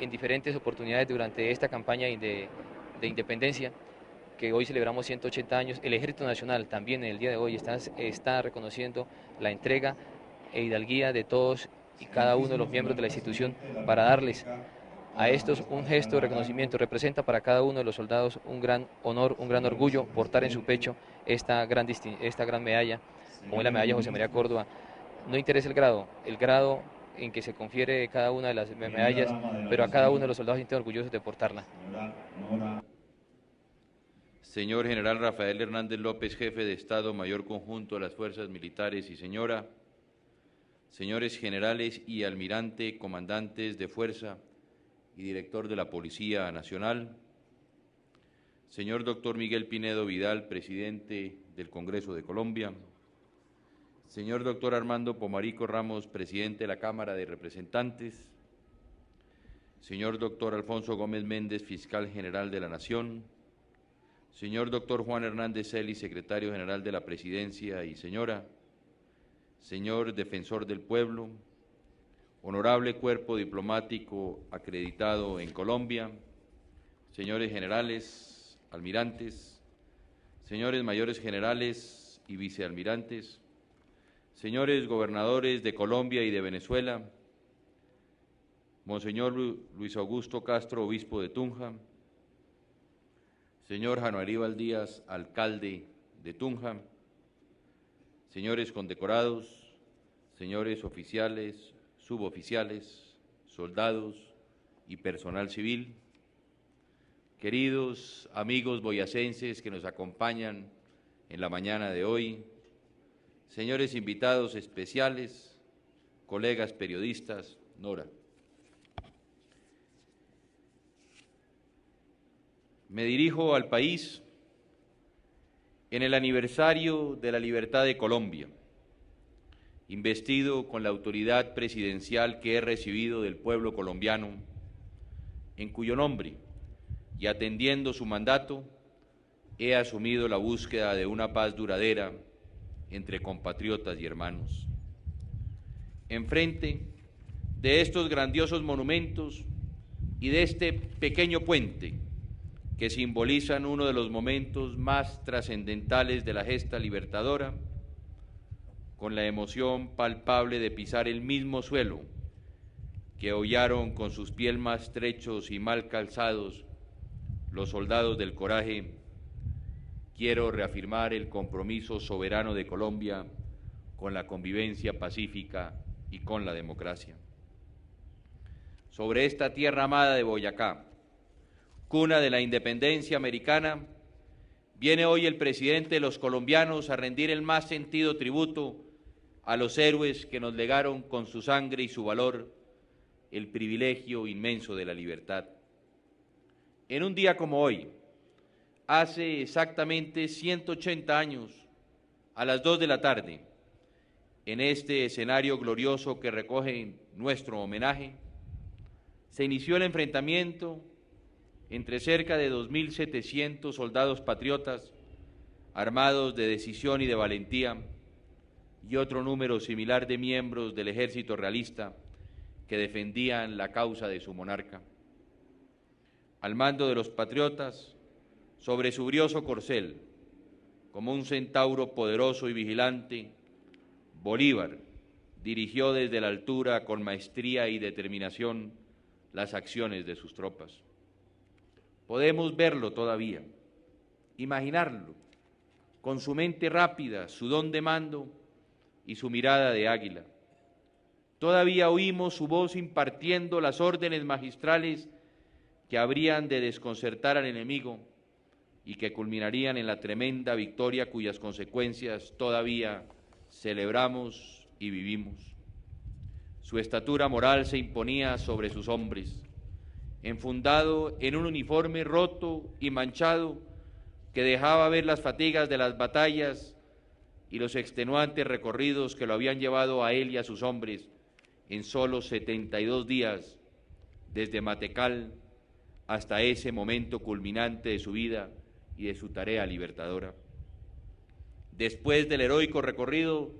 en diferentes oportunidades durante esta campaña de independencia, que hoy celebramos 180 años. El Ejército Nacional también en el día de hoy está reconociendo la entrega e hidalguía de todos y cada uno de los miembros de la institución para darles a estos un gesto de reconocimiento. Representa para cada uno de los soldados un gran honor, un gran orgullo portar en su pecho esta gran medalla, como es la medalla José María Córdoba. No interesa el grado en que se confiere cada una de las medallas, pero a cada uno de los soldados sienten orgullosos de portarla. Señor General Rafael Hernández López, Jefe de Estado Mayor Conjunto de las Fuerzas Militares, y señora, señores generales y almirante, comandantes de fuerza y director de la Policía Nacional, señor doctor Miguel Pinedo Vidal, presidente del Congreso de Colombia, señor doctor Armando Pomarico Ramos, presidente de la Cámara de Representantes, señor doctor Alfonso Gómez Méndez, fiscal general de la Nación, señor doctor Juan Hernández Celis, secretario general de la Presidencia, y señora, señor defensor del pueblo, honorable cuerpo diplomático acreditado en Colombia, señores generales, almirantes, señores mayores generales y vicealmirantes, señores gobernadores de Colombia y de Venezuela, Monseñor Luis Augusto Castro, obispo de Tunja, señor Jano Aníbal Díaz, alcalde de Tunja, señores condecorados, señores oficiales, suboficiales, soldados y personal civil, queridos amigos boyacenses que nos acompañan en la mañana de hoy, señores invitados especiales, colegas periodistas, Nora. Me dirijo al país en el aniversario de la libertad de Colombia investido con la autoridad presidencial que he recibido del pueblo colombiano, en cuyo nombre y atendiendo su mandato, he asumido la búsqueda de una paz duradera entre compatriotas y hermanos. Enfrente de estos grandiosos monumentos y de este pequeño puente que simbolizan uno de los momentos más trascendentales de la gesta libertadora, con la emoción palpable de pisar el mismo suelo que hollaron con sus pies más estrechos y mal calzados los soldados del coraje, quiero reafirmar el compromiso soberano de Colombia con la convivencia pacífica y con la democracia. Sobre esta tierra amada de Boyacá, cuna de la independencia americana, viene hoy el presidente de los colombianos a rendir el más sentido tributo a los héroes que nos legaron con su sangre y su valor el privilegio inmenso de la libertad. En un día como hoy, hace exactamente 180 años, a las 2 de la tarde, en este escenario glorioso que recoge nuestro homenaje, se inició el enfrentamiento entre cerca de 2.700 soldados patriotas, armados de decisión y de valentía, y otro número similar de miembros del ejército realista que defendían la causa de su monarca. Al mando de los patriotas, sobre su brioso corcel, como un centauro poderoso y vigilante, Bolívar dirigió desde la altura con maestría y determinación las acciones de sus tropas. Podemos verlo todavía, imaginarlo, con su mente rápida, su don de mando y su mirada de águila. Todavía oímos su voz impartiendo las órdenes magistrales que habrían de desconcertar al enemigo y que culminarían en la tremenda victoria cuyas consecuencias todavía celebramos y vivimos. Su estatura moral se imponía sobre sus hombres, enfundado en un uniforme roto y manchado que dejaba ver las fatigas de las batallas y los extenuantes recorridos que lo habían llevado a él y a sus hombres en solo 72 días, desde Matecal hasta ese momento culminante de su vida y de su tarea libertadora. Después del heroico recorrido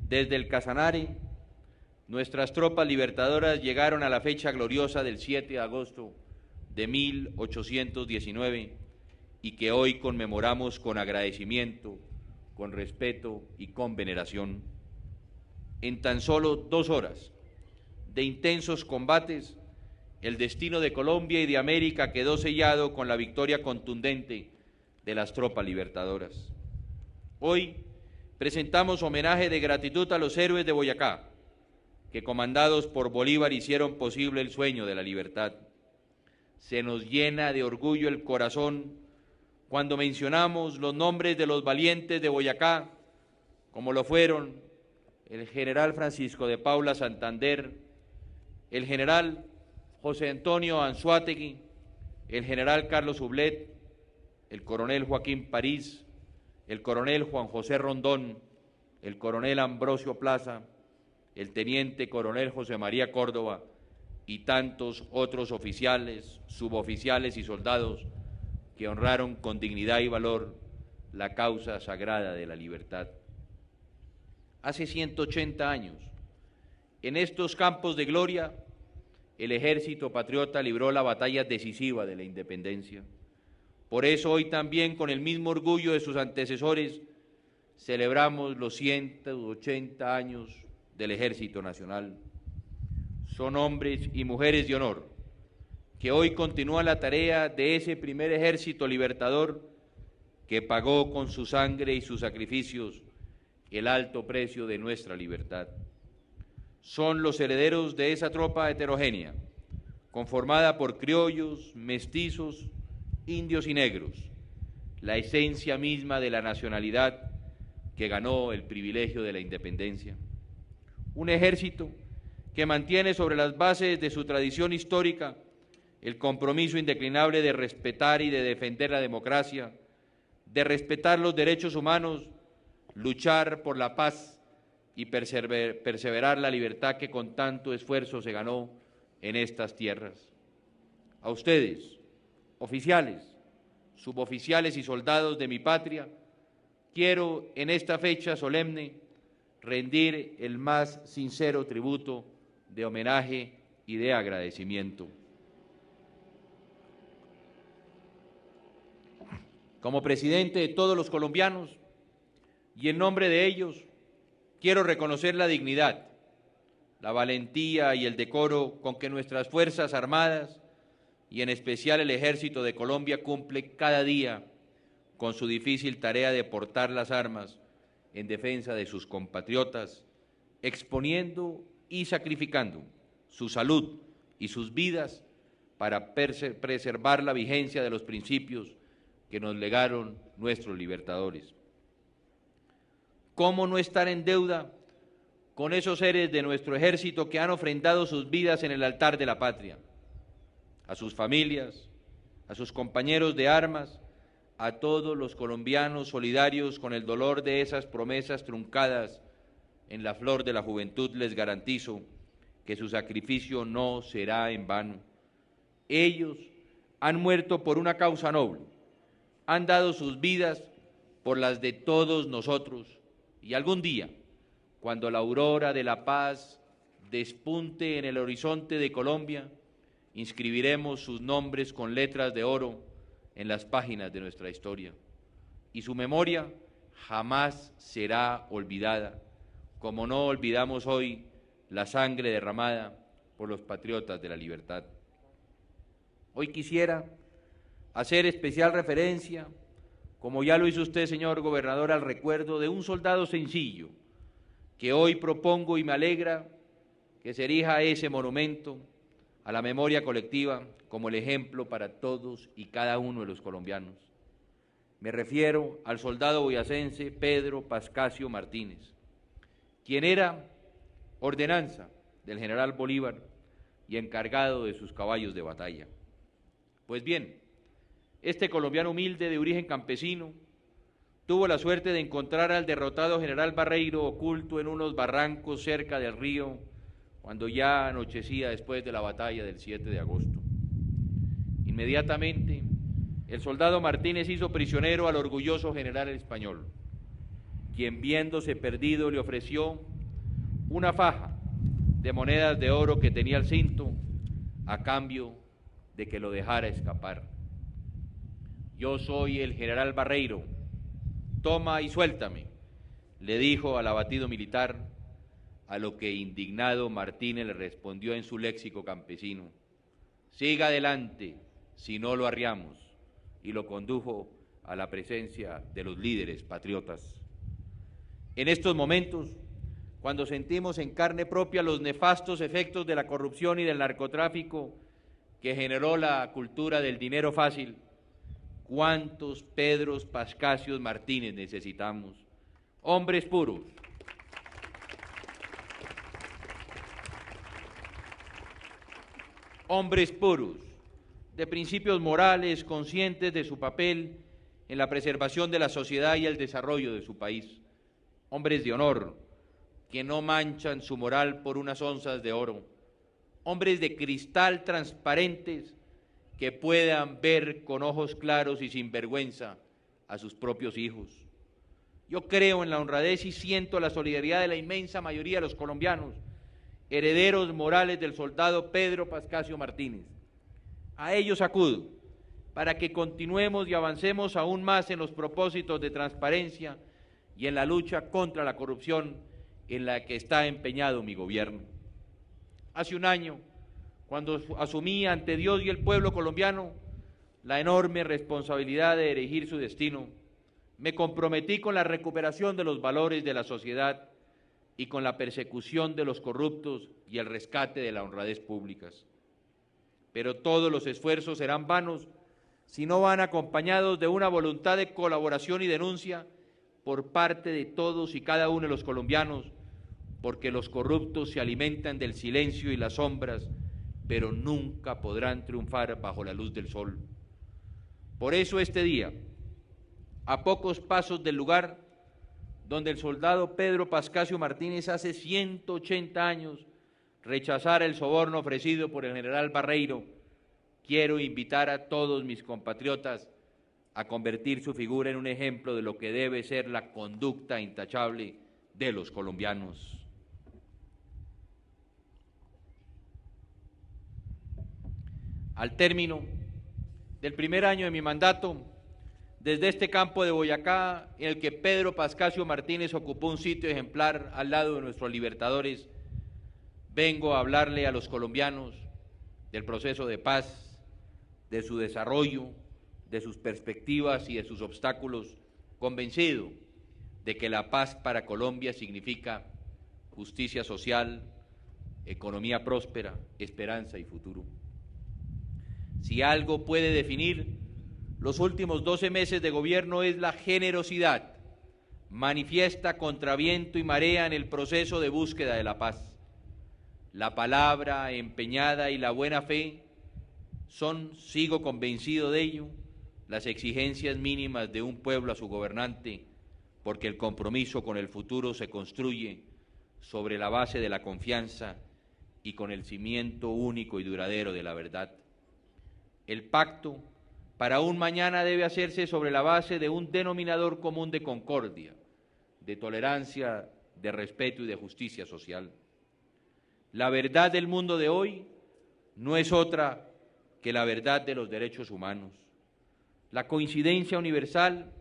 desde el Casanare, nuestras tropas libertadoras llegaron a la fecha gloriosa del 7 de agosto de 1819 y que hoy conmemoramos con agradecimiento, con respeto y con veneración. En tan solo 2 horas de intensos combates, el destino de Colombia y de América quedó sellado con la victoria contundente de las tropas libertadoras. Hoy presentamos homenaje de gratitud a los héroes de Boyacá, que comandados por Bolívar hicieron posible el sueño de la libertad. Se nos llena de orgullo el corazón cuando mencionamos los nombres de los valientes de Boyacá, como lo fueron el general Francisco de Paula Santander, el general José Antonio Anzoátegui, el general Carlos Ublet, el coronel Joaquín París, el coronel Juan José Rondón, el coronel Ambrosio Plaza, el teniente coronel José María Córdoba y tantos otros oficiales, suboficiales y soldados que honraron con dignidad y valor la causa sagrada de la libertad. Hace 180 años, en estos campos de gloria, el ejército patriota libró la batalla decisiva de la independencia. Por eso hoy también, con el mismo orgullo de sus antecesores, celebramos los 180 años del Ejército Nacional. Son hombres y mujeres de honor que hoy continúan la tarea de ese primer ejército libertador que pagó con su sangre y sus sacrificios el alto precio de nuestra libertad. Son los herederos de esa tropa heterogénea, conformada por criollos, mestizos, indios y negros, la esencia misma de la nacionalidad que ganó el privilegio de la independencia. Un ejército que mantiene sobre las bases de su tradición histórica el compromiso indeclinable de respetar y de defender la democracia, de respetar los derechos humanos, luchar por la paz y perseverar la libertad que con tanto esfuerzo se ganó en estas tierras. A ustedes, oficiales, suboficiales y soldados de mi patria, quiero en esta fecha solemne rendir el más sincero tributo de homenaje y de agradecimiento. Como presidente de todos los colombianos y en nombre de ellos, quiero reconocer la dignidad, la valentía y el decoro con que nuestras Fuerzas Armadas y en especial el Ejército de Colombia cumple cada día con su difícil tarea de portar las armas en defensa de sus compatriotas, exponiendo y sacrificando su salud y sus vidas para preservar la vigencia de los principios que nos legaron nuestros libertadores. ¿Cómo no estar en deuda con esos seres de nuestro ejército que han ofrendado sus vidas en el altar de la patria? A sus familias, a sus compañeros de armas, a todos los colombianos solidarios con el dolor de esas promesas truncadas en la flor de la juventud, les garantizo que su sacrificio no será en vano. Ellos han muerto por una causa noble, han dado sus vidas por las de todos nosotros, y algún día, cuando la aurora de la paz despunte en el horizonte de Colombia, inscribiremos sus nombres con letras de oro en las páginas de nuestra historia, y su memoria jamás será olvidada, como no olvidamos hoy la sangre derramada por los patriotas de la libertad. Hoy quisiera hacer especial referencia, como ya lo hizo usted, señor gobernador, al recuerdo de un soldado sencillo, que hoy propongo y me alegra que se erija ese monumento a la memoria colectiva como el ejemplo para todos y cada uno de los colombianos. Me refiero al soldado boyacense Pedro Pascasio Martínez, quien era ordenanza del general Bolívar y encargado de sus caballos de batalla. Pues bien, este colombiano humilde de origen campesino tuvo la suerte de encontrar al derrotado general Barreiro oculto en unos barrancos cerca del río cuando ya anochecía después de la batalla del 7 de agosto. Inmediatamente, el soldado Martínez hizo prisionero al orgulloso general español, quien viéndose perdido le ofreció una faja de monedas de oro que tenía al cinto a cambio de que lo dejara escapar. Yo soy el general Barreiro, toma y suéltame, le dijo al abatido militar, a lo que indignado Martínez le respondió en su léxico campesino: siga adelante, si no lo arriamos, y lo condujo a la presencia de los líderes patriotas. En estos momentos, cuando sentimos en carne propia los nefastos efectos de la corrupción y del narcotráfico que generó la cultura del dinero fácil, ¿cuántos Pedros Pascasios Martínez necesitamos? Hombres puros, hombres puros, de principios morales, conscientes de su papel en la preservación de la sociedad y el desarrollo de su país, hombres de honor, que no manchan su moral por unas onzas de oro, hombres de cristal transparentes que puedan ver con ojos claros y sin vergüenza a sus propios hijos. Yo creo en la honradez y siento la solidaridad de la inmensa mayoría de los colombianos, herederos morales del soldado Pedro Pascasio Martínez. A ellos acudo para que continuemos y avancemos aún más en los propósitos de transparencia y en la lucha contra la corrupción en la que está empeñado mi gobierno. Hace un año, cuando asumí ante Dios y el pueblo colombiano la enorme responsabilidad de dirigir su destino, me comprometí con la recuperación de los valores de la sociedad y con la persecución de los corruptos y el rescate de la honradez públicas. Pero todos los esfuerzos serán vanos si no van acompañados de una voluntad de colaboración y denuncia por parte de todos y cada uno de los colombianos, porque los corruptos se alimentan del silencio y las sombras, pero nunca podrán triunfar bajo la luz del sol. Por eso este día, a pocos pasos del lugar donde el soldado Pedro Pascasio Martínez hace 180 años rechazara el soborno ofrecido por el general Barreiro, quiero invitar a todos mis compatriotas a convertir su figura en un ejemplo de lo que debe ser la conducta intachable de los colombianos. Al término del primer año de mi mandato, desde este campo de Boyacá, en el que Pedro Pascasio Martínez ocupó un sitio ejemplar al lado de nuestros libertadores, vengo a hablarle a los colombianos del proceso de paz, de su desarrollo, de sus perspectivas y de sus obstáculos, convencido de que la paz para Colombia significa justicia social, economía próspera, esperanza y futuro. Si algo puede definir los últimos 12 meses de gobierno es la generosidad manifiesta contra viento y marea en el proceso de búsqueda de la paz. La palabra empeñada y la buena fe son, sigo convencido de ello, las exigencias mínimas de un pueblo a su gobernante, porque el compromiso con el futuro se construye sobre la base de la confianza y con el cimiento único y duradero de la verdad. El pacto para un mañana debe hacerse sobre la base de un denominador común de concordia, de tolerancia, de respeto y de justicia social. La verdad del mundo de hoy no es otra que la verdad de los derechos humanos. La coincidencia universal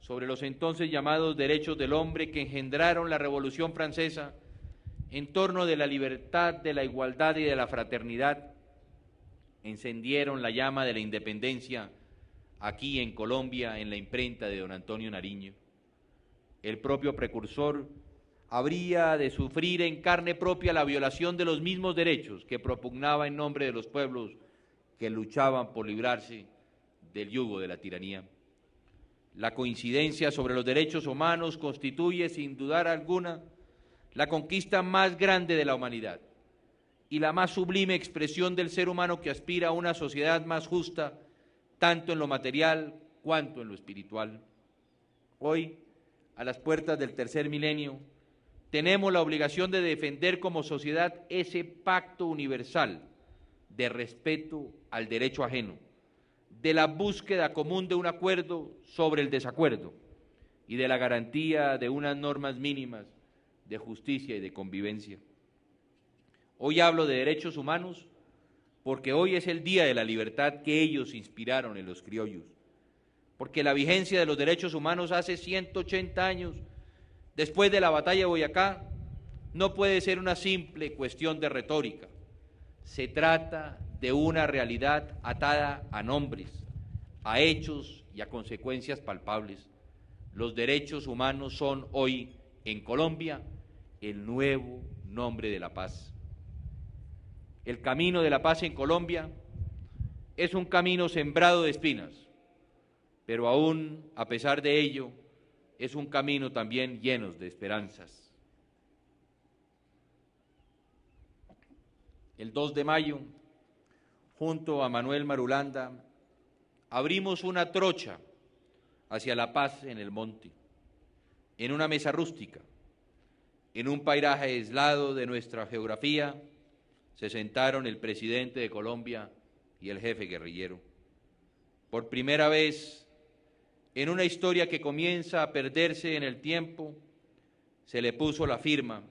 sobre los entonces llamados derechos del hombre que engendraron la Revolución Francesa en torno de la libertad, de la igualdad y de la fraternidad, encendieron la llama de la independencia aquí en Colombia en la imprenta de don Antonio Nariño. El propio precursor habría de sufrir en carne propia la violación de los mismos derechos que propugnaba en nombre de los pueblos que luchaban por librarse del yugo de la tiranía. La coincidencia sobre los derechos humanos constituye, sin dudar alguna, la conquista más grande de la humanidad y la más sublime expresión del ser humano que aspira a una sociedad más justa, tanto en lo material cuanto en lo espiritual. Hoy, a las puertas del tercer milenio, tenemos la obligación de defender como sociedad ese pacto universal de respeto al derecho ajeno, de la búsqueda común de un acuerdo sobre el desacuerdo y de la garantía de unas normas mínimas de justicia y de convivencia. Hoy hablo de derechos humanos porque hoy es el día de la libertad que ellos inspiraron en los criollos, porque la vigencia de los derechos humanos hace 180 años, después de la batalla de Boyacá, no puede ser una simple cuestión de retórica. Se trata de una realidad atada a nombres, a hechos y a consecuencias palpables. Los derechos humanos son hoy, en Colombia, el nuevo nombre de la paz. El camino de la paz en Colombia es un camino sembrado de espinas, pero aún, a pesar de ello, es un camino también lleno de esperanzas. El 2 de mayo, junto a Manuel Marulanda, abrimos una trocha hacia la paz en el monte, en una mesa rústica, en un paisaje aislado de nuestra geografía. Se sentaron el presidente de Colombia y el jefe guerrillero. Por primera vez, en una historia que comienza a perderse en el tiempo, se le puso la firma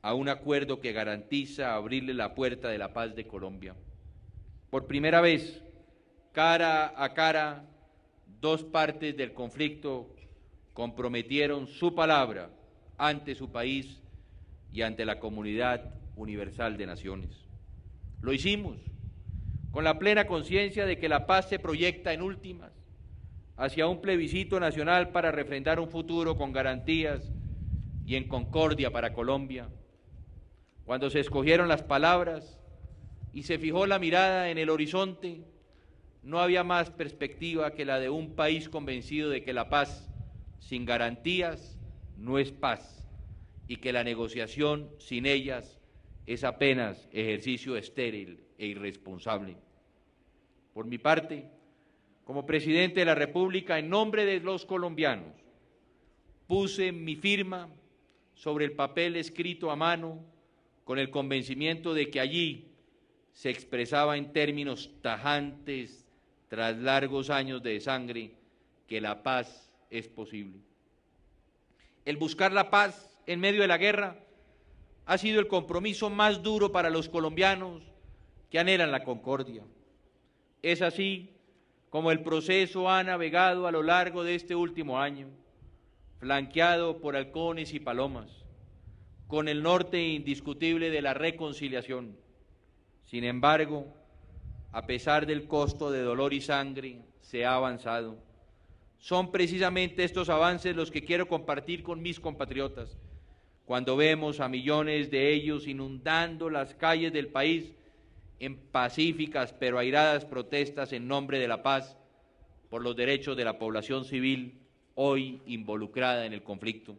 a un acuerdo que garantiza abrirle la puerta de la paz de Colombia. Por primera vez, cara a cara, dos partes del conflicto comprometieron su palabra ante su país y ante la comunidad universal de naciones. Lo hicimos con la plena conciencia de que la paz se proyecta en últimas hacia un plebiscito nacional para refrendar un futuro con garantías y en concordia para Colombia. Cuando se escogieron las palabras y se fijó la mirada en el horizonte, no había más perspectiva que la de un país convencido de que la paz sin garantías no es paz y que la negociación sin ellas es apenas ejercicio estéril e irresponsable. Por mi parte, como presidente de la República, en nombre de los colombianos, puse mi firma sobre el papel escrito a mano con el convencimiento de que allí se expresaba en términos tajantes, tras largos años de sangre, que la paz es posible. El buscar la paz en medio de la guerra ha sido el compromiso más duro para los colombianos que anhelan la concordia. Es así como el proceso ha navegado a lo largo de este último año, flanqueado por halcones y palomas, con el norte indiscutible de la reconciliación. Sin embargo, a pesar del costo de dolor y sangre, se ha avanzado. Son precisamente estos avances los que quiero compartir con mis compatriotas, cuando vemos a millones de ellos inundando las calles del país en pacíficas pero airadas protestas en nombre de la paz por los derechos de la población civil hoy involucrada en el conflicto.